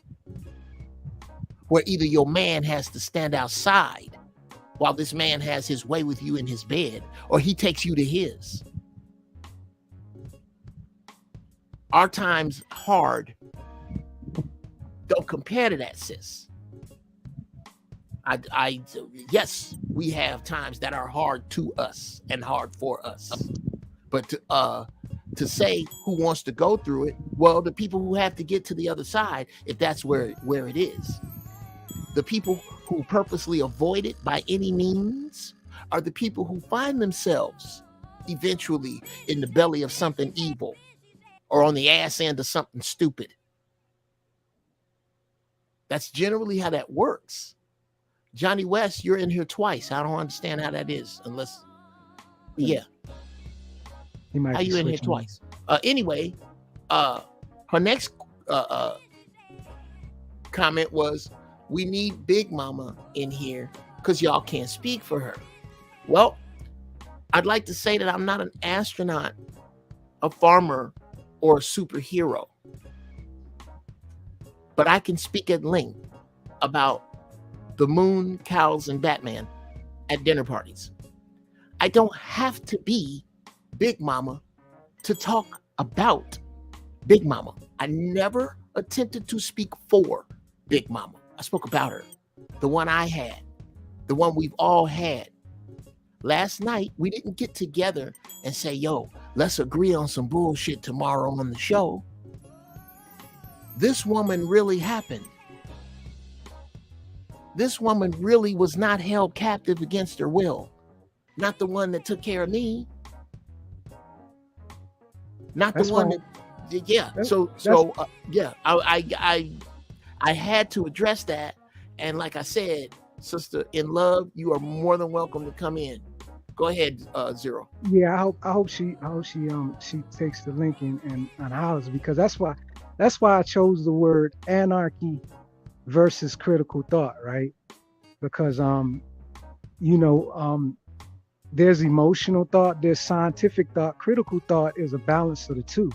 where either your man has to stand outside while this man has his way with you in his bed, or he takes you to his. Our time's hard. Don't compare to that, sis. Yes, we have times that are hard to us and hard for us. But to say who wants to go through it, well, the people who have to get to the other side, if that's where it is. The people who purposely avoid it by any means are the people who find themselves eventually in the belly of something evil or on the ass end of something stupid. That's generally how that works. Johnny West, you're in here twice. I don't understand how that is unless, yeah. He might How be you in here switching. twice? Anyway, her next comment was, we need Big Mama in here because y'all can't speak for her. Well, I'd like to say that I'm not an astronaut, a farmer, or a superhero. But I can speak at length about the moon, cows, and Batman at dinner parties. I don't have to be Big Mama to talk about Big Mama. I never attempted to speak for Big Mama. I spoke about her, the one I had, the one we've all had. Last night, we didn't get together and say, yo, let's agree on some bullshit tomorrow on the show. This woman really happened. This woman really was not held captive against her will. Not the one that took care of me. Not the one that, yeah. Yeah, I had to address that. And like I said, sister in love, you are more than welcome to come in. Go ahead, Zero. Yeah, I hope she takes the link and house, because that's why I chose the word anarchy versus critical thought, right? Because there's emotional thought, there's scientific thought. Critical thought is a balance of the two.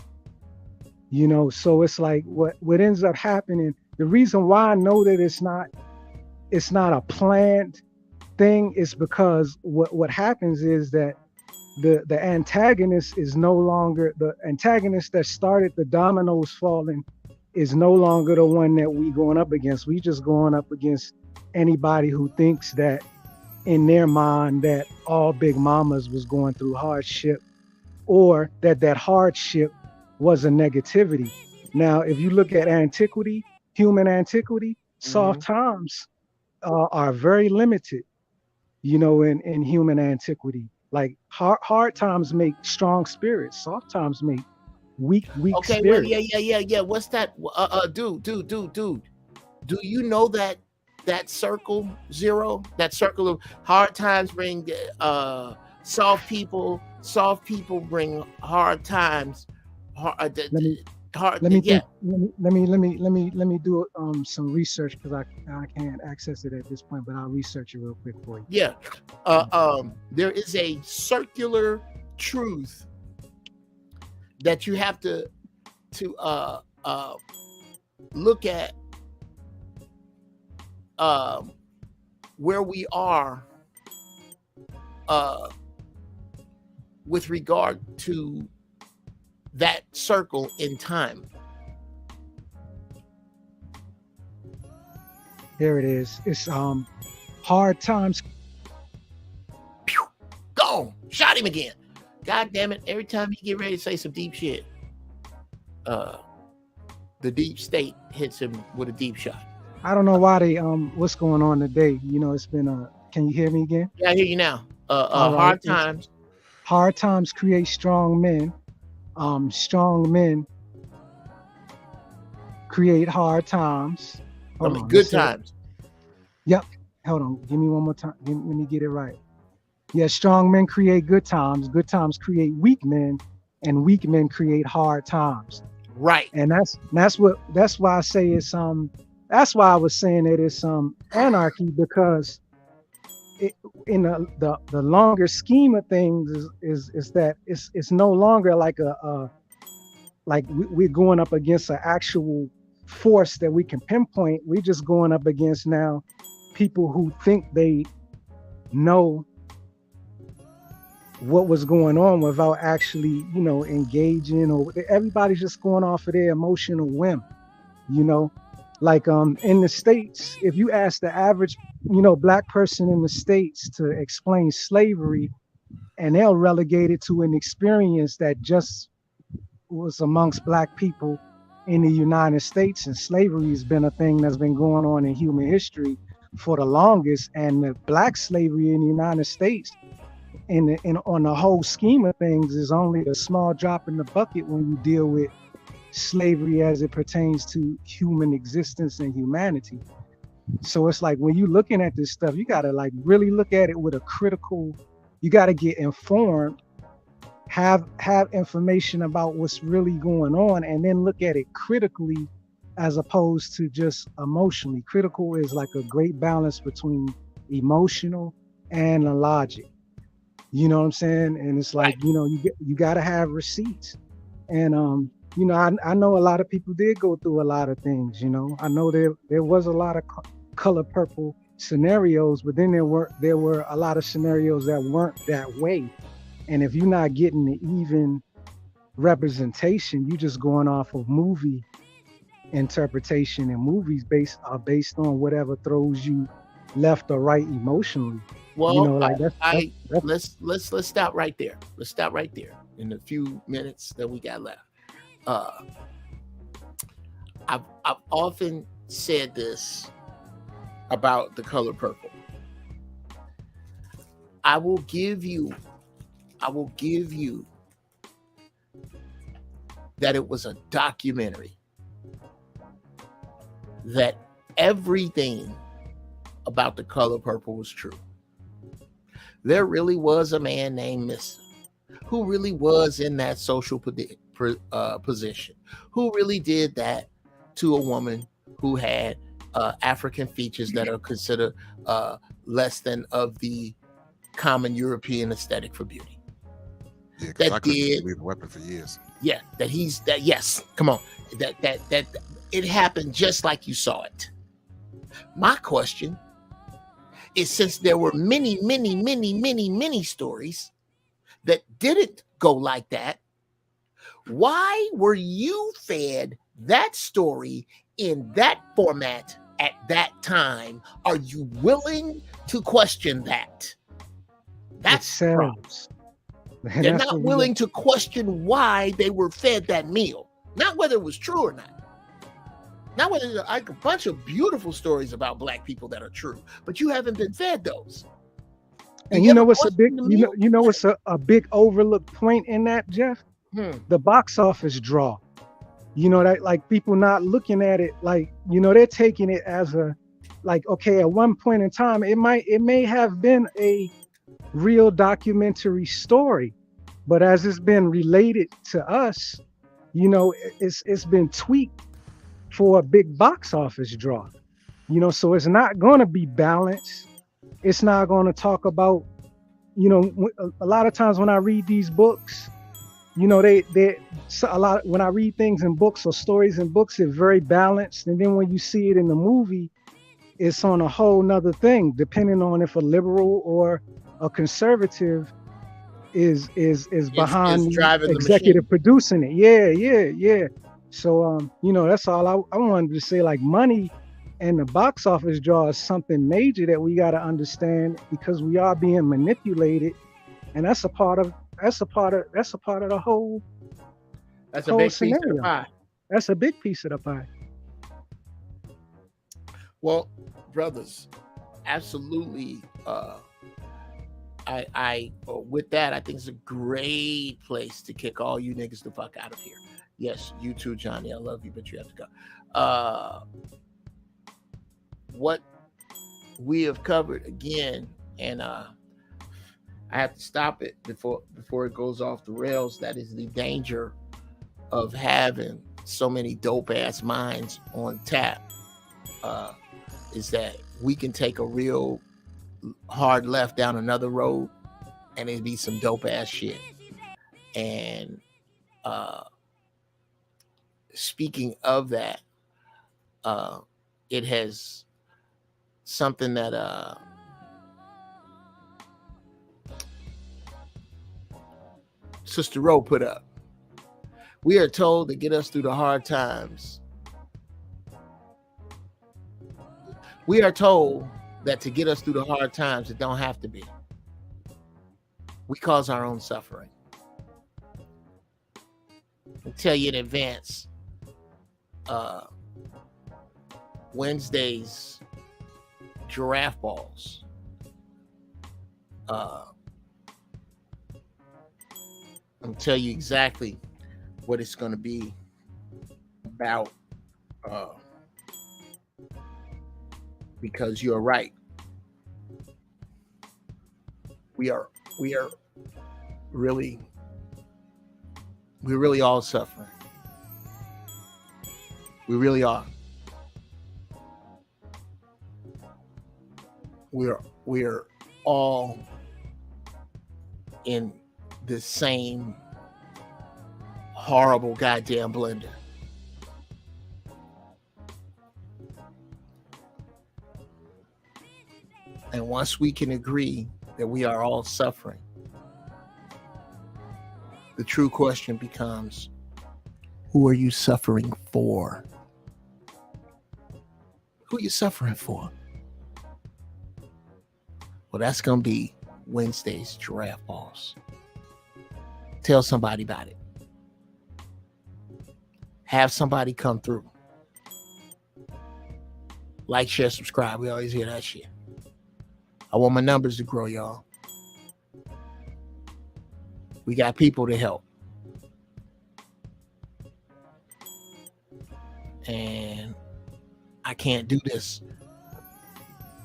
So it's like what ends up happening. The reason why I know that it's not a planned thing is because what happens is that the antagonist is no longer the antagonist that started the dominoes falling, is no longer the one that we going up against. We just going up against anybody who thinks that in their mind that all Big Mamas was going through hardship, or that hardship was a negativity. Now, if you look at antiquity, human antiquity, soft times are very limited, in human antiquity. Like hard times make strong spirits. Soft times make weak okay, spirits. Well, yeah. What's that? Dude. Do you know that circle, Zero? That circle of hard times bring soft people. Soft people bring hard times. Let me do some research, because I can't access it at this point, but I'll research it real quick for you. Yeah. There is a circular truth that you have to look at where we are with regard to that circle in time. There it is. It's hard times. Gone. Shot him again. God damn it. Every time you get ready to say some deep shit, the deep state hits him with a deep shot. I don't know why they what's going on today. It's been can you hear me again? Yeah, I hear you now. Hard times. Hard times create strong men. Strong men create hard times. Good times. Yep. Hold on. Give me one more time. Let me get it right. Yeah, strong men create good times. Good times create weak men, and weak men create hard times. Right. And that's why I say it's that's why I was saying that it's anarchy, because in the longer scheme of things is that it's no longer like we're going up against an actual force that we can pinpoint. We're just going up against now people who think they know what was going on without actually engaging, or everybody's just going off of their emotional whim. Like in the States, if you ask the average Black person in the States to explain slavery, and they'll relegate it to an experience that just was amongst Black people in the United States. And slavery has been a thing that's been going on in human history for the longest. And the Black slavery in the United States and on the whole scheme of things is only a small drop in the bucket when you deal with slavery as it pertains to human existence and humanity. So it's like when you're looking at this stuff, you got to like really look at it with a critical, you got to get informed, have information about what's really going on, and then look at it critically as opposed to just emotionally. Critical is like a great balance between emotional and the logic. You know what I'm saying? And it's like, you know, you got to have receipts. And you know, I know a lot of people did go through a lot of things. You know, I know there was a lot of color purple scenarios, but then there were a lot of scenarios that weren't that way. And if you're not getting the even representation, you just going off of movie interpretation, and movies are based on whatever throws you left or right emotionally. Well, you know, like let's stop right there. Let's stop right there in the few minutes that we got left. I've often said this about The Color Purple. I will give you that it was a documentary, that everything about The Color Purple was true. There really was a man named Mr. who really was in that social position, who really did that to a woman who had African features that are considered less than of the common European aesthetic for beauty. Yeah, because I couldn't believe a weapon for years. Yeah, yes, come on. That it happened just like you saw it. My question is, since there were many stories that didn't go like that, why were you fed that story in that format at that time? Are you willing to question that? That's the problem. They're not willing to question why they were fed that meal, not whether it was true or not. Not whether there's like a bunch of beautiful stories about Black people that are true, but you haven't been fed those. And you know what's a big, you know what's a big overlooked point in that, Jeff? The box office draw. You know, that like people not looking at it like, you know, they're taking it as a, like, okay, at one point in time, it may have been a real documentary story, but as it's been related to us, you know, it's been tweaked for a big box office draw. You know, so it's not going to be balanced. It's not going to talk about, you know, a lot of times when I read these books, you know, when I read things in books or stories in books, it's very balanced. And then when you see it in the movie, it's on a whole nother thing, depending on if a liberal or a conservative is behind driving executive producing it. Yeah. So, you know, that's all I wanted to say. Like, money and the box office draw is something major that we got to understand, because we are being manipulated, and that's a part of the whole. That's a big scenario. Piece of the pie. That's a big piece of the pie. Well, brothers, absolutely. I with that, I think it's a great place to kick all you niggas the fuck out of here. Yes, you too, Johnny. I love you, but you have to go. What we have covered again, and I have to stop it before it goes off the rails. That is the danger of having so many dope ass minds on tap. Is that we can take a real hard left down another road, and it'd be some dope ass shit. And speaking of that, it has something that Sister Rowe put up. We are told to get us through the hard times. We are told that to get us through the hard times, it don't have to be. We cause our own suffering. I'll tell you in advance, Wednesday's giraffe balls I'm gonna tell you exactly what it's gonna be about, because you're right. We are really, we're really all suffering. We really are. We're all in the same horrible goddamn blender. And once we can agree that we are all suffering, the true question becomes, who are you suffering for? Who are you suffering for? Well, that's going to be Wednesday's Giraffe Balls. Tell somebody about it. Have somebody come through. Like, share, subscribe. We always hear that shit. I want my numbers to grow, y'all. We got people to help. And I can't do this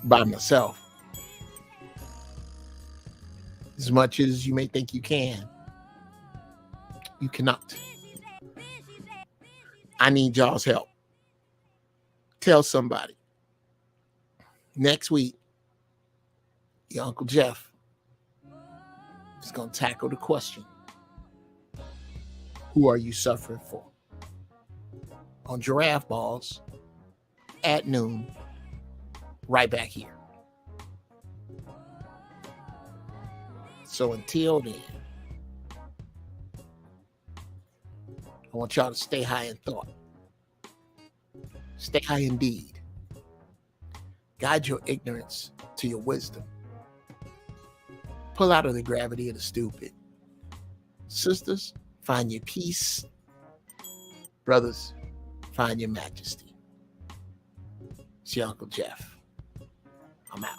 by myself. As much as you may think you can, you cannot. I need y'all's help. Tell somebody. Next week, your Uncle Jeff is going to tackle the question, who are you suffering for? On Giraffe Balls at noon, right back here. So until then, I want y'all to stay high in thought. Stay high in deed. Guide your ignorance to your wisdom. Pull out of the gravity of the stupid. Sisters, find your peace. Brothers, find your majesty. It's your Uncle Jeff. I'm out.